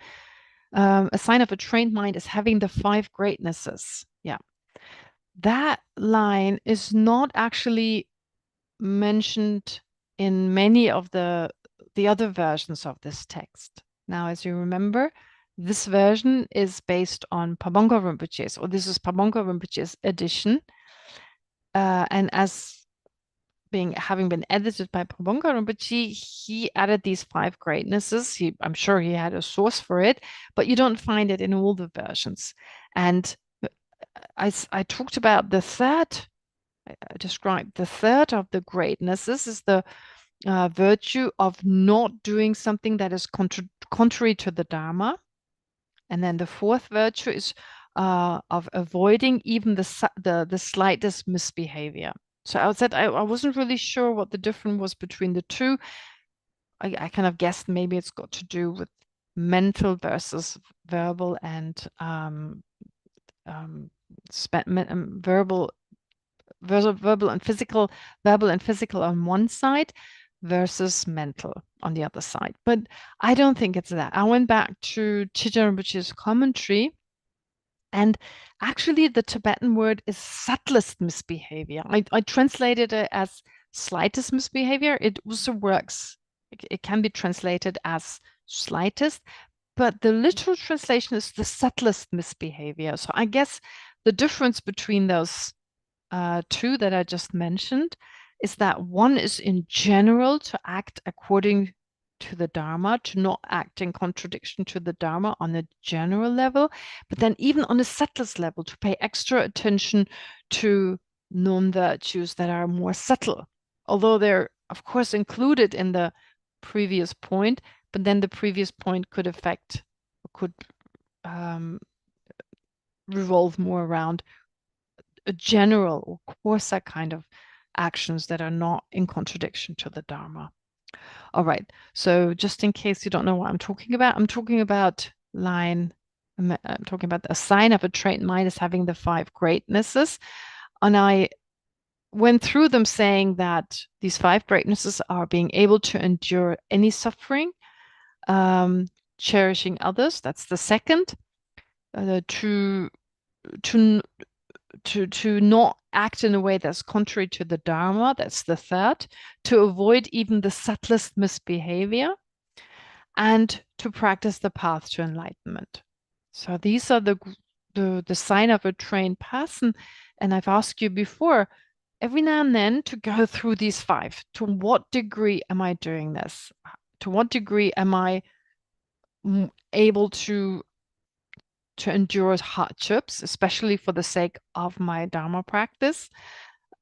A sign of a trained mind is having the 5 greatnesses. Yeah. That line is not actually mentioned in many of the other versions of this text. Now, as you remember, this version is based on Pabongka Rinpoche's, or this is Pabongka Rinpoche's edition. And as having been edited by Pabongka Rinpoche, he added these 5 greatnesses. I'm sure he had a source for it, but you don't find it in all the versions. And I talked about the third. I described the third of the greatnesses is the virtue of not doing something that is contrary to the Dharma. And then the 4th virtue is of avoiding even the slightest misbehavior. So I said I wasn't really sure what the difference was between the two. I kind of guessed maybe it's got to do with mental versus verbal, and verbal and physical. Verbal and physical on one side versus mental on the other side. But I don't think it's that. I went back to Chidren Rinpoche's commentary, and actually the Tibetan word is subtlest misbehavior. I translated it as slightest misbehavior. It also works. It can be translated as slightest, but the literal translation is the subtlest misbehavior. So I guess the difference between those 2 that I just mentioned is that one is in general to act according to the Dharma, to not act in contradiction to the Dharma on a general level, but then even on a subtlest level to pay extra attention to non-virtues that are more subtle, although they're of course included in the previous point, but then the previous point could affect, or could revolve more around a general or coarser kind of actions that are not in contradiction to the Dharma. All right, so just in case you don't know what I'm talking about I'm talking about a sign of a trained mind is having the 5 greatnesses. And I went through them saying that these 5 greatnesses are being able to endure any suffering, cherishing others, that's the second, to not act in a way that's contrary to the Dharma, that's the third, to avoid even the subtlest misbehavior, and to practice the path to enlightenment. So these are the sign of a trained person. And I've asked you before, every now and then, to go through these 5. To what degree am I doing this? To what degree am I able to endure hardships, especially for the sake of my Dharma practice?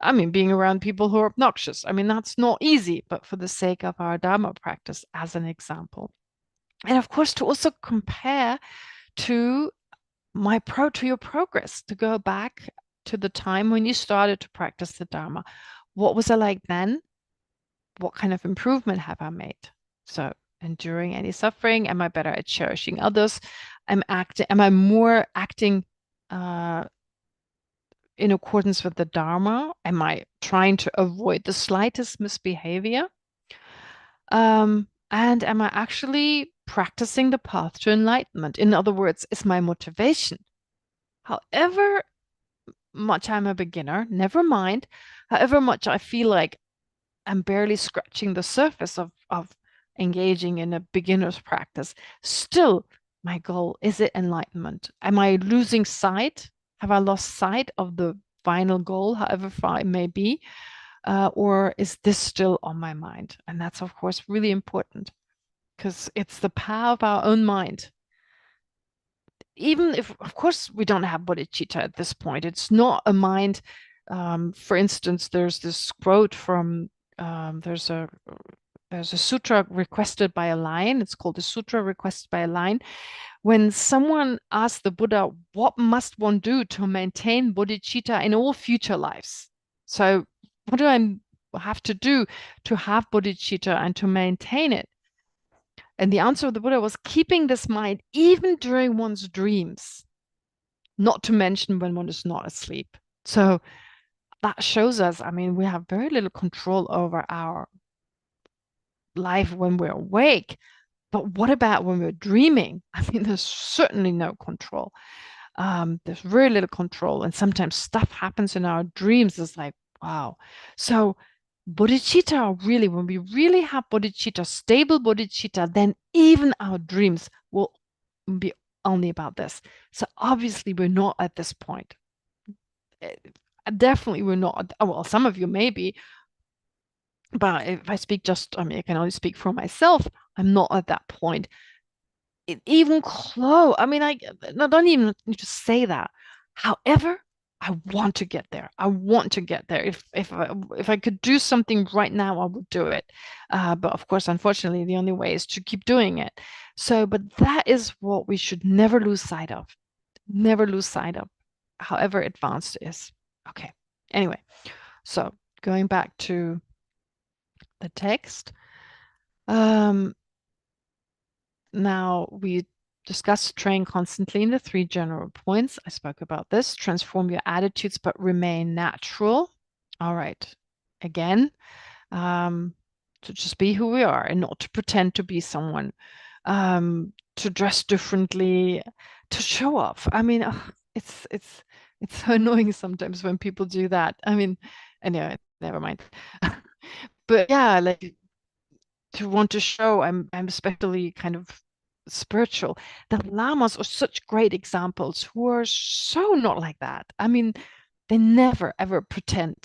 I mean, being around people who are obnoxious, I mean, that's not easy, but for the sake of our Dharma practice, as an example. And of course, to also compare to your progress, to go back to the time when you started to practice the Dharma. What was I like then? What kind of improvement have I made? So enduring any suffering, am I better at cherishing others? Am I more acting in accordance with the Dharma? Am I trying to avoid the slightest misbehavior? And am I actually practicing the path to enlightenment? In other words, is my motivation, however much I'm a beginner, never mind, however much I feel like I'm barely scratching the surface of engaging in a beginner's practice, still my goal, is it enlightenment? Am I losing sight? Have I lost sight of the final goal, however far it may be? Or is this still on my mind? And that's, of course, really important, because it's the power of our own mind. even if, of course, we don't have bodhicitta at this point. It's not a mind. For instance, there's this quote from, there's a sutra requested by a lion. It's called the Sutra Requested by a Lion. When someone asked the Buddha, what must one do to maintain bodhicitta in all future lives? So what do I have to do to have bodhicitta and to maintain it? And the answer of the Buddha was keeping this mind even during one's dreams, not to mention when one is not asleep. So that shows us, I mean, we have very little control over our life when we're awake. But what about when we're dreaming? I mean, there's certainly no control. There's very little control. And sometimes stuff happens in our dreams. It's like, wow. So bodhicitta, really, when we really have bodhicitta, stable bodhicitta, then even our dreams will be only about this. So obviously we're not at this point. Definitely we're not. Well, some of you may be, but if I speak just, I mean, I can only speak for myself. I'm not at that point. Even close. I mean, I don't even need to say that. However, I want to get there. I want to get there. If I could do something right now, I would do it. But of course, unfortunately, the only way is to keep doing it. So, but that is what we should never lose sight of. Never lose sight of, however advanced it is. Okay. Anyway, so going back to the text. Now we discussed train constantly in the 3 general points. I spoke about this. Transform your attitudes, but remain natural. All right. Again, to just be who we are and not to pretend to be someone, to dress differently, to show off. I mean, it's so annoying sometimes when people do that. I mean, anyway, never mind. But yeah, like to want to show I'm especially kind of spiritual. The lamas are such great examples who are so not like that. I mean, they never ever pretend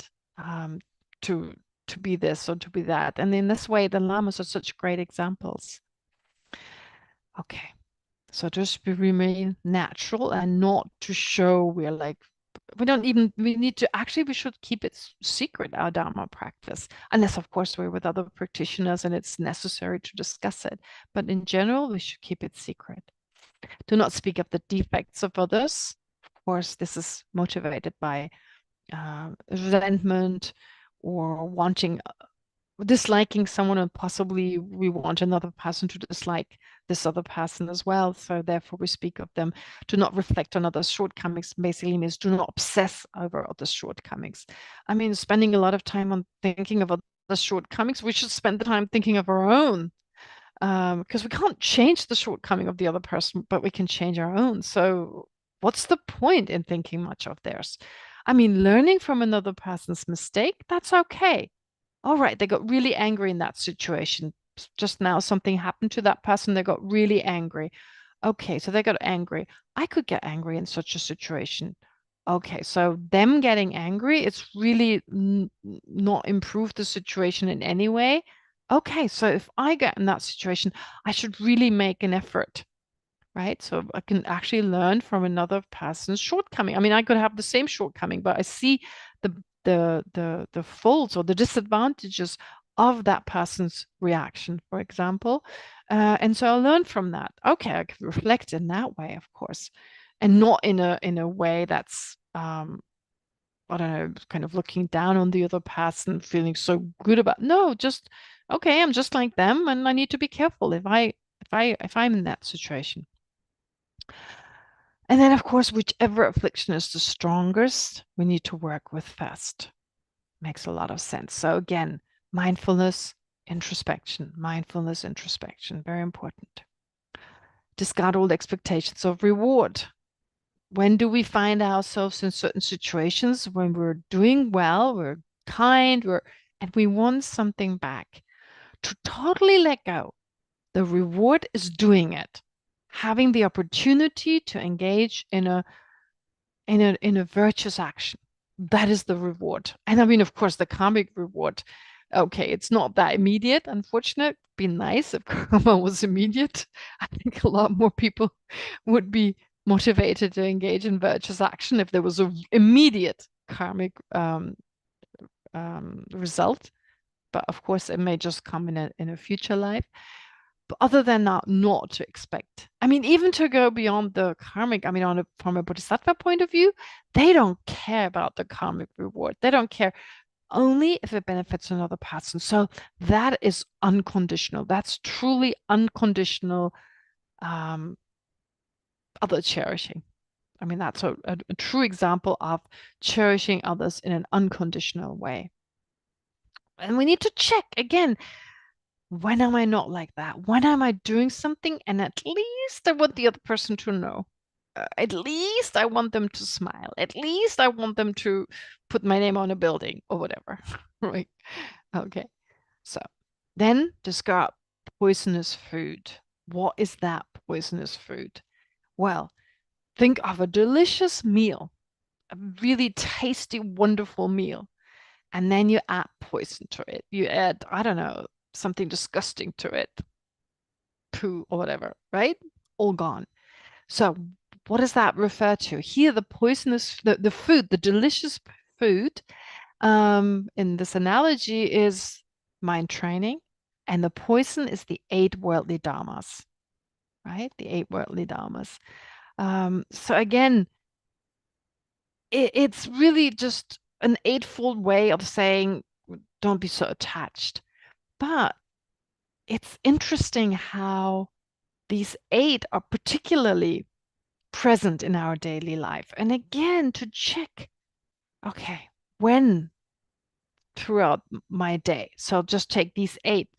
to be this or to be that. And in this way, the lamas are such great examples. Okay, so just remain natural and not to show we're like, we should keep it secret, our Dharma practice, unless of course we're with other practitioners and it's necessary to discuss it. But in general, we should keep it secret. Do not speak of the defects of others. Of course, this is motivated by resentment or disliking someone, and possibly we want another person to dislike this other person as well. So therefore we speak of them. Do not reflect on others' shortcomings basically means do not obsess over others' shortcomings. I mean, spending a lot of time on thinking of others' shortcomings, we should spend the time thinking of our own, because we can't change the shortcoming of the other person, but we can change our own. So what's the point in thinking much of theirs? I mean, learning from another person's mistake, that's okay. All right, they got really angry in that situation. Just now something happened to that person. They got really angry. Okay, so they got angry. I could get angry in such a situation. Okay, so them getting angry, it's really not improved the situation in any way. Okay, so if I get in that situation, I should really make an effort, right? So I can actually learn from another person's shortcoming. I mean, I could have the same shortcoming, but I see the faults or the disadvantages of that person's reaction, for example. And so I'll learn from that. Okay, I can reflect in that way, of course, and not in a way that's I don't know, kind of looking down on the other person, feeling so good about. No, just okay, I'm just like them, and I need to be careful if I'm in that situation. And then, of course, whichever affliction is the strongest, we need to work with first. Makes a lot of sense. So again, mindfulness, introspection, very important. Discard all expectations of reward. When do we find ourselves in certain situations? When we're doing well, we're kind, and we want something back. To totally let go. The reward is doing it. Having the opportunity to engage in a virtuous action. That is the reward. And I mean, of course, the karmic reward, okay, it's not that immediate, unfortunately. It'd be nice if karma was immediate. I think a lot more people would be motivated to engage in virtuous action if there was an immediate karmic result. But of course, it may just come in a future life. But other than that, not to expect. I mean, even to go beyond the karmic, I mean, from a bodhisattva point of view, they don't care about the karmic reward. They don't care, only if it benefits another person. So that is unconditional. That's truly unconditional other cherishing. I mean, that's a true example of cherishing others in an unconditional way. And we need to check again, when am I not like that? When am I doing something and at least I want the other person to know? At least I want them to smile. At least I want them to put my name on a building or whatever. Right? Okay. So then discard poisonous food. What is that poisonous food? Well, think of a delicious meal, a really tasty, wonderful meal. And then you add poison to it. You add, I don't know, something disgusting to it, poo or whatever, right? All gone. So what does that refer to? Here, the poisonous, the food, the delicious food, in this analogy is mind training, and the poison is the 8 worldly dharmas, right? The 8 worldly dharmas. So again, it's really just an 8-fold way of saying, don't be so attached. But it's interesting how these 8 are particularly present in our daily life. And again, to check, okay, when throughout my day, so just take these 8,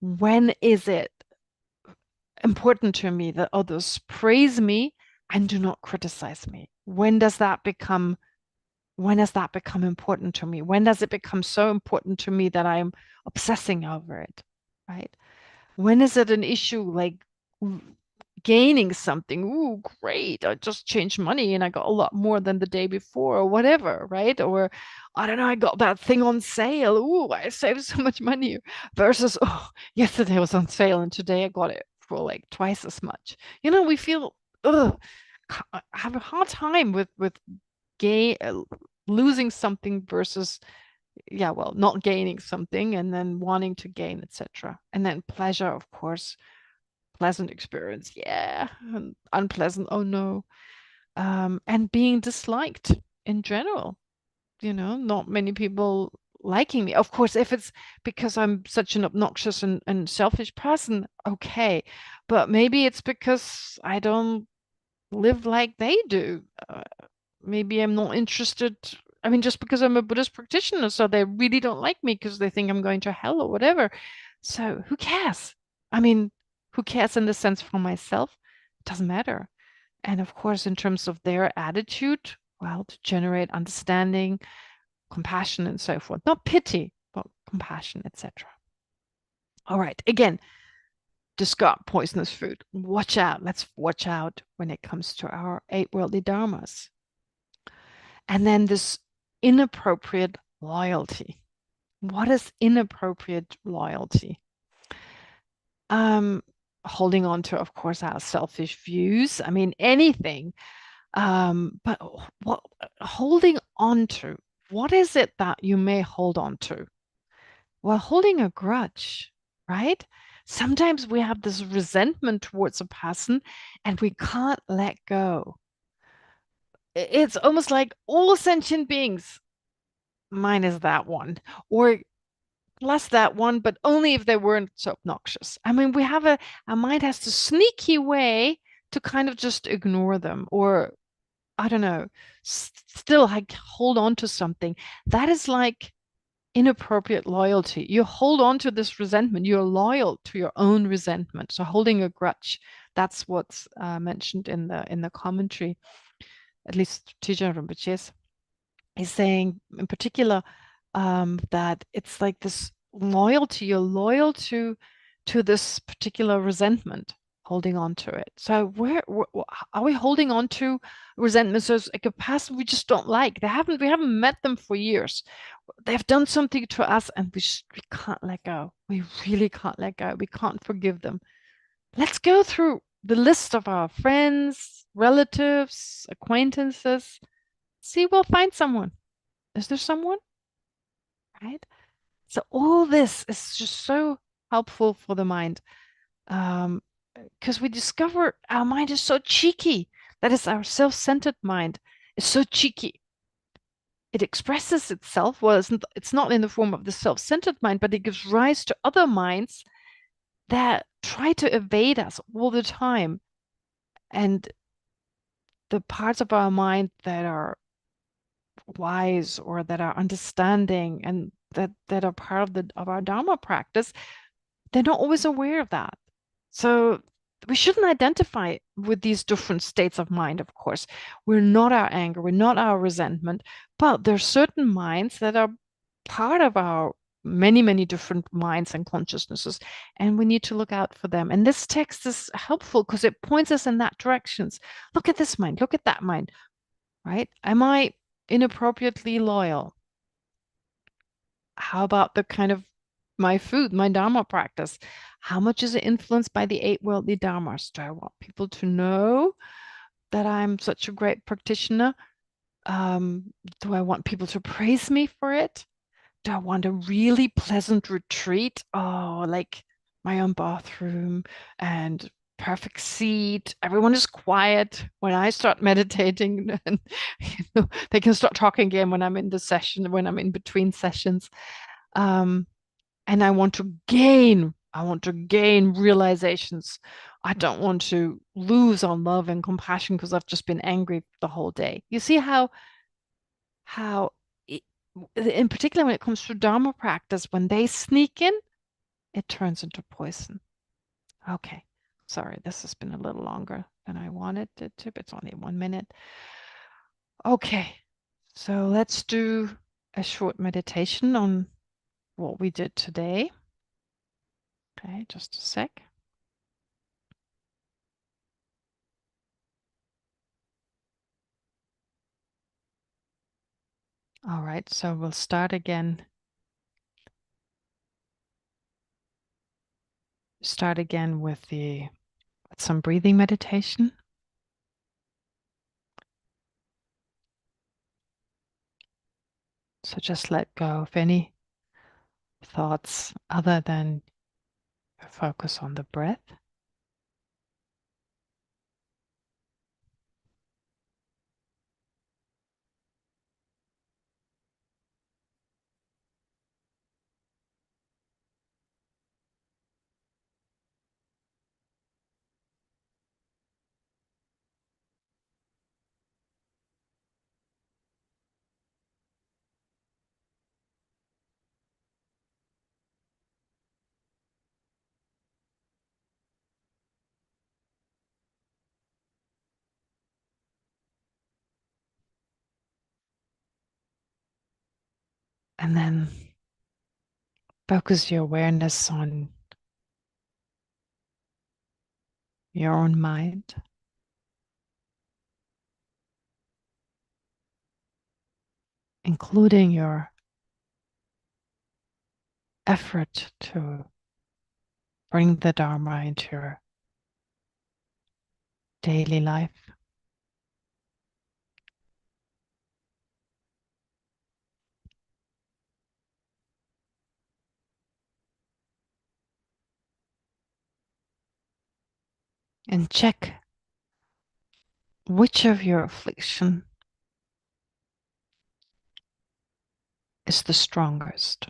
when is it important to me that others praise me and do not criticize me? When does that become important to me? When does it become so important to me that I'm obsessing over it, right? When is it an issue like gaining something? Ooh, great, I just changed money and I got a lot more than the day before or whatever, right? Or I don't know, I got that thing on sale. Ooh, I saved so much money. Versus, oh, yesterday was on sale and today I got it for like twice as much. You know, we feel, I have a hard time with losing something versus, yeah, well, not gaining something and then wanting to gain, etc. And then pleasure, of course, pleasant experience, yeah, and unpleasant, oh no. And being disliked in general, you know, not many people liking me. Of course, if it's because I'm such an obnoxious and selfish person, okay, but maybe it's because I don't live like they do. Maybe I'm not interested. I mean, just because I'm a Buddhist practitioner, so they really don't like me because they think I'm going to hell or whatever. So who cares? I mean, who cares in the sense for myself? It doesn't matter. And of course, in terms of their attitude, well, to generate understanding, compassion, and so forth. Not pity, but compassion, etc. All right, again, discard poisonous food. Watch out. Let's watch out when it comes to our 8 worldly dharmas. And then this inappropriate loyalty. What is inappropriate loyalty? Holding on to, of course, our selfish views. I mean, anything. But what holding on to? What is it that you may hold on to? Well, holding a grudge, right? Sometimes we have this resentment towards a person and we can't let go. It's almost like all sentient beings, minus that one, or plus that one, but only if they weren't so obnoxious. I mean, we have our mind has this sneaky way to kind of just ignore them, or I don't know, still like hold on to something. That is like inappropriate loyalty. You hold on to this resentment. You're loyal to your own resentment. So holding a grudge, that's what's mentioned in the commentary. At least Teacher Rinpoche is saying in particular that it's like this loyalty. You're loyal to this particular resentment, holding on to it. So where are we holding on to resentment? So it's like a person we just don't like. We haven't met them for years. They've done something to us and we can't let go. We really can't let go. We can't forgive them. Let's go through the list of our friends, relatives, acquaintances. See, we'll find someone. Is there someone? Right? So all this is just so helpful for the mind. Because we discover our mind is so cheeky. That is, our self-centered mind is so cheeky. It expresses itself. Well, it's not in the form of the self-centered mind, but it gives rise to other minds that try to evade us all the time. And the parts of our mind that are wise or that are understanding and that are part of our Dharma practice, they're not always aware of that. So we shouldn't identify with these different states of mind, of course. We're not our anger, we're not our resentment, but there are certain minds that are part of our many, many different minds and consciousnesses, and we need to look out for them. And this text is helpful because it points us in that directions. Look at this mind, look at that mind, right? Am I inappropriately loyal? How about the kind of my food, my Dharma practice? How much is it influenced by the 8 worldly Dharmas? Do I want people to know that I'm such a great practitioner? Do I want people to praise me for it? Do I want a really pleasant retreat? Oh, like my own bathroom and perfect seat. Everyone is quiet when I start meditating, and they can start talking again when I'm in the session, when I'm in between sessions. And I want to gain realizations. I don't want to lose on love and compassion because I've just been angry the whole day. You see how in particular when it comes to Dharma practice, when they sneak in, it turns into poison. Okay, sorry, this has been a little longer than I wanted it to, but it's only 1 minute. Okay, so let's do a short meditation on what we did today. Okay, just a sec. All right, so we'll start again. Start again with some breathing meditation. So just let go of any thoughts other than focus on the breath. And then focus your awareness on your own mind. Including your effort to bring the Dharma into your daily life. And check which of your affliction is the strongest.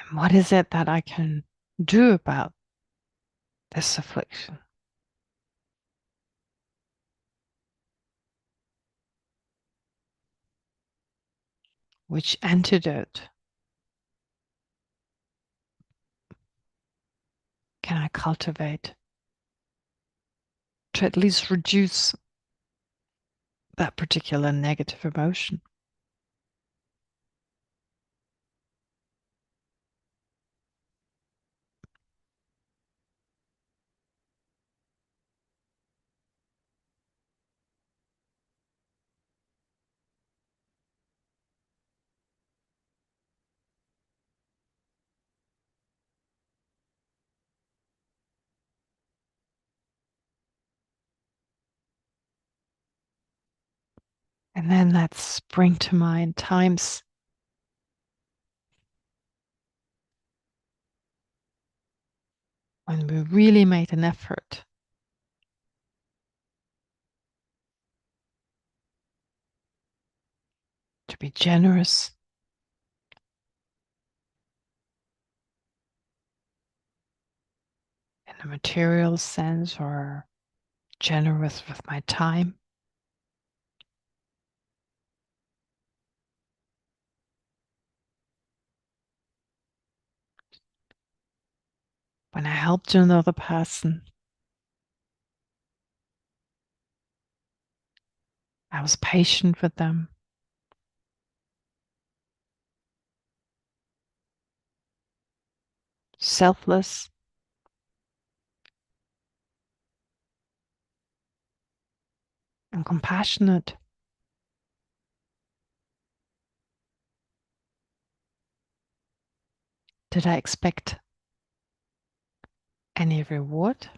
And what is it that I can do about this affliction? Which antidote can I cultivate to at least reduce that particular negative emotion. And then let's bring to mind times when we really made an effort to be generous, in a material sense, or generous with my time. When I helped another person, I was patient with them. Selfless. And compassionate. Did I expect any reward?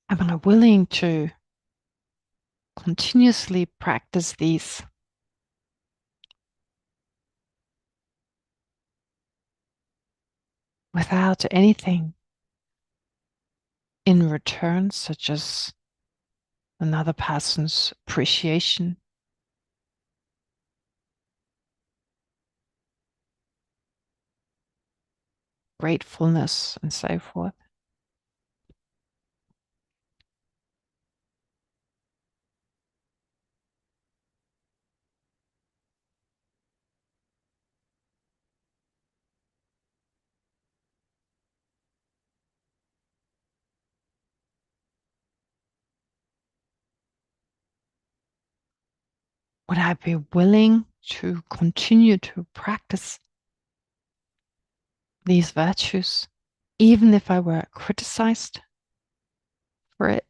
Am I willing to continuously practice these without anything in return, such as another person's appreciation, gratefulness, and so forth? Would I be willing to continue to practice these virtues, even if I were criticized for it?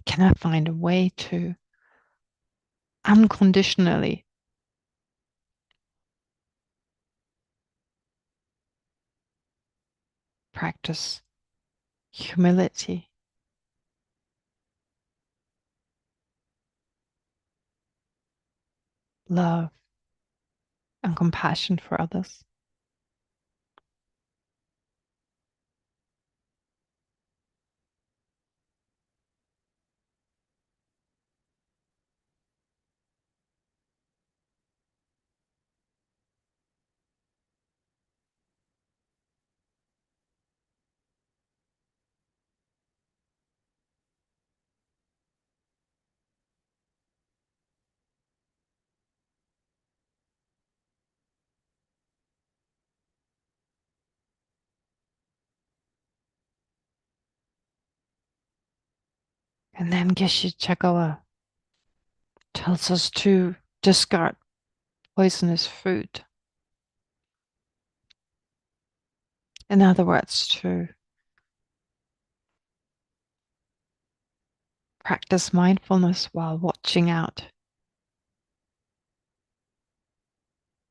Can I find a way to unconditionally practice humility, love, and compassion for others? And then Geshe Chekawa tells us to discard poisonous food. In other words, to practice mindfulness while watching out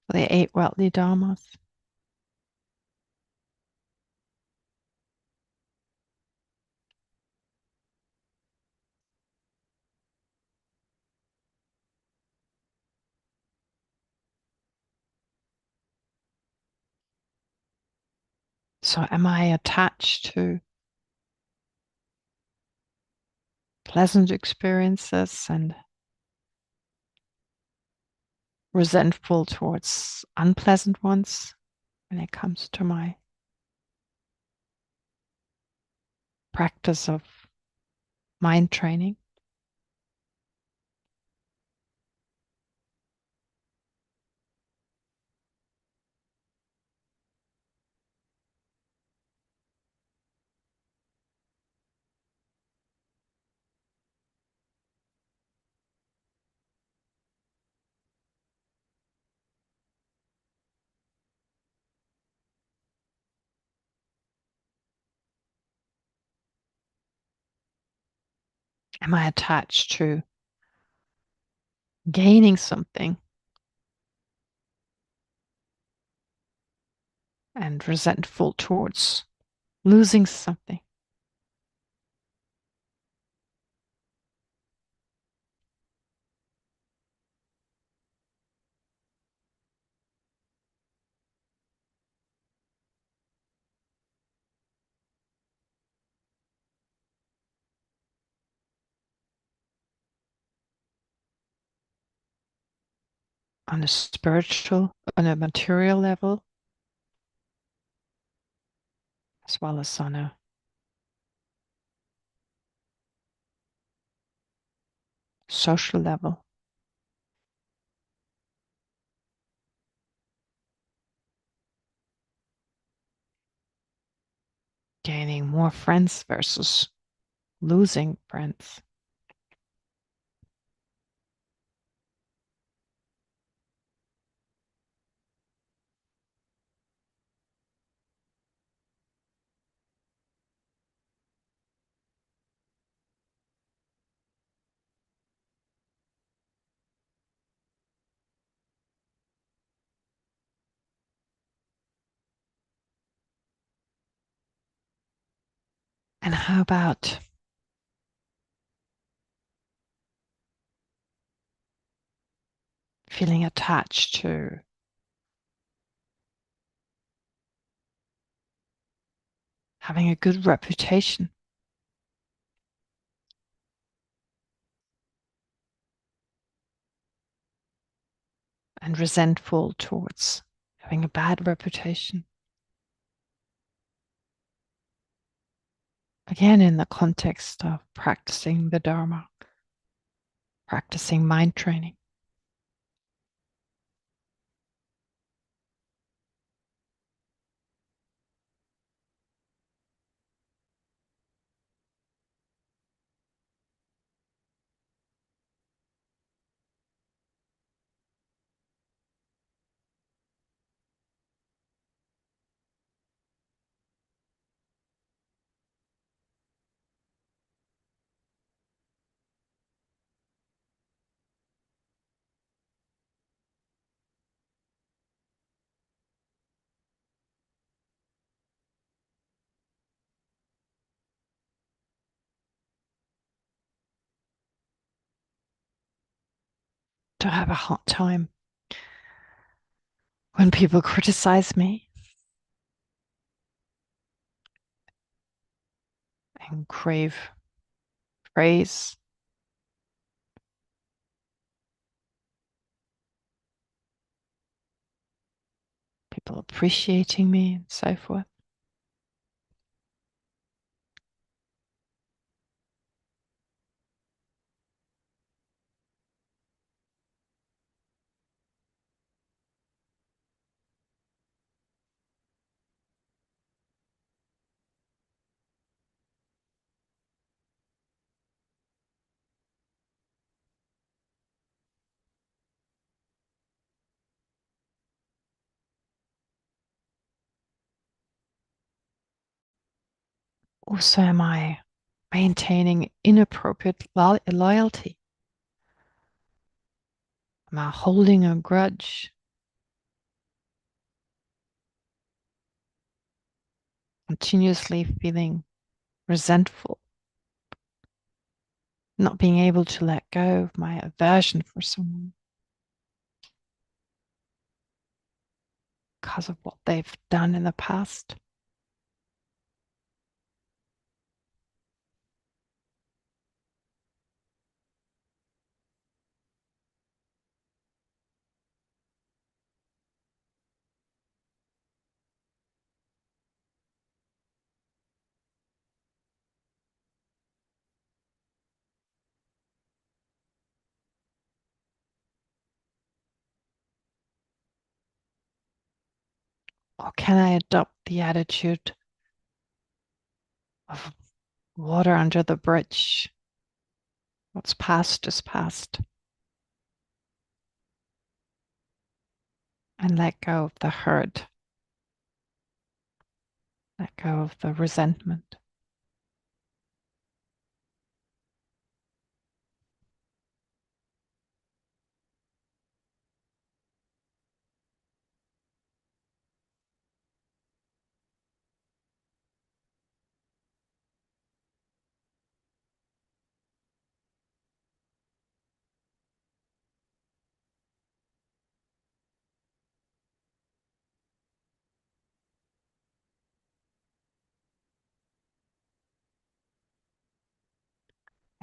for the 8 worldly dharmas. So am I attached to pleasant experiences and resentful towards unpleasant ones when it comes to my practice of mind training? Am I attached to gaining something and resentful towards losing something? On a spiritual, on a material level, as well as on a social level. Gaining more friends versus losing friends. And how about feeling attached to having a good reputation? And resentful towards having a bad reputation? Again, in the context of practicing the Dharma, practicing mind training. To have a hard time when people criticize me and crave praise, people appreciating me and so forth. Also, am I maintaining inappropriate loyalty. Am I holding a grudge? Continuously feeling resentful, not being able to let go of my aversion for someone because of what they've done in the past. Or can I adopt the attitude of water under the bridge? What's past is past. And let go of the hurt. Let go of the resentment.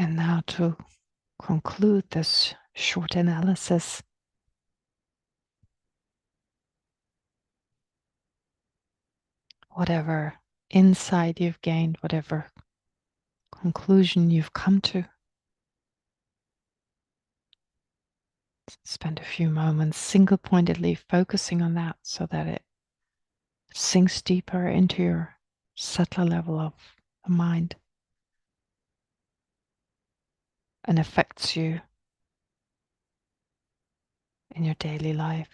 And now to conclude this short analysis, whatever insight you've gained, whatever conclusion you've come to, spend a few moments single-pointedly focusing on that so that it sinks deeper into your subtler level of the mind and affects you in your daily life.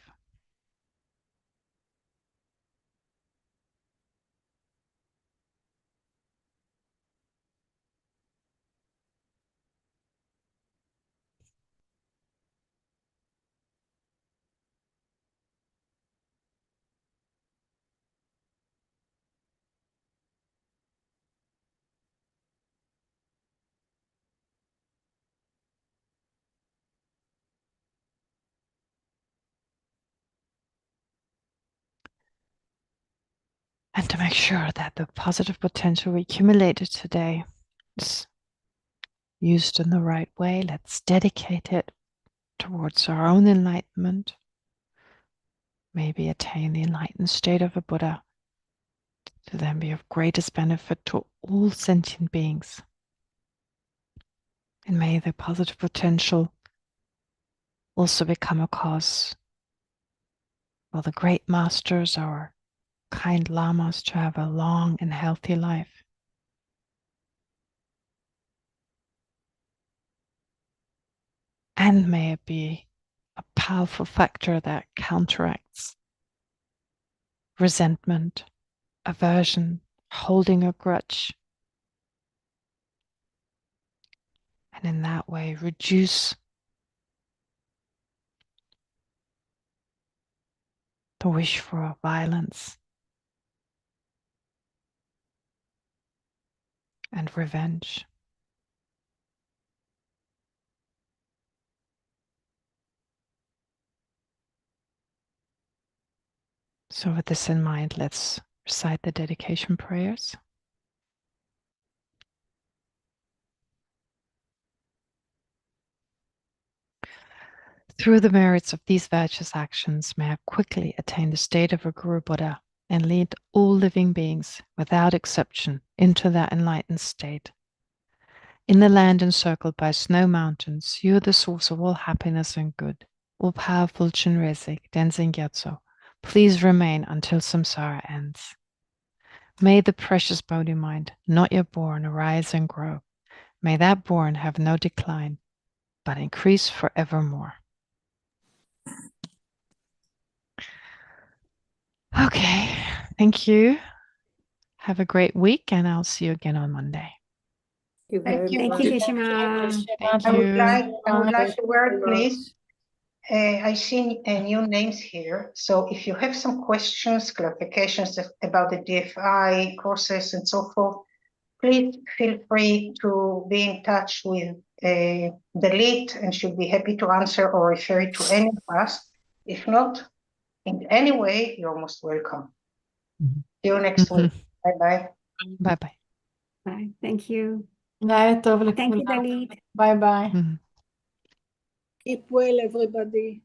And to make sure that the positive potential we accumulated today is used in the right way, let's dedicate it towards our own enlightenment, maybe attain the enlightened state of a Buddha, to then be of greatest benefit to all sentient beings. And may the positive potential also become a cause for the great masters, our kind lamas, to have a long and healthy life. And may it be a powerful factor that counteracts resentment, aversion, holding a grudge, and in that way reduce the wish for violence and revenge. So with this in mind, let's recite the dedication prayers. Through the merits of these virtuous actions, may I quickly attain the state of a Guru Buddha and lead all living beings, without exception, into that enlightened state. In the land encircled by snow mountains, you are the source of all happiness and good. All-powerful Chinrezig, Denzin Gyatso, please remain until samsara ends. May the precious Bodhi mind, not yet born, arise and grow. May that born have no decline, but increase forevermore. Okay, thank you. Have a great week, and I'll see you again on Monday. Thank you. Thank you, Geshe-ma. Thank I you. would like a word, please. I see new names here. So if you have some questions, clarifications about the DFI courses and so forth, please feel free to be in touch with the lead, and she'll be happy to answer or refer you to any of us. If not, in any way, you're most welcome. See you next week. Bye-bye. Bye-bye. Bye. Thank you. לילה טוב לכולם. Thank you, Dalit. ביי ביי. Keep well, everybody.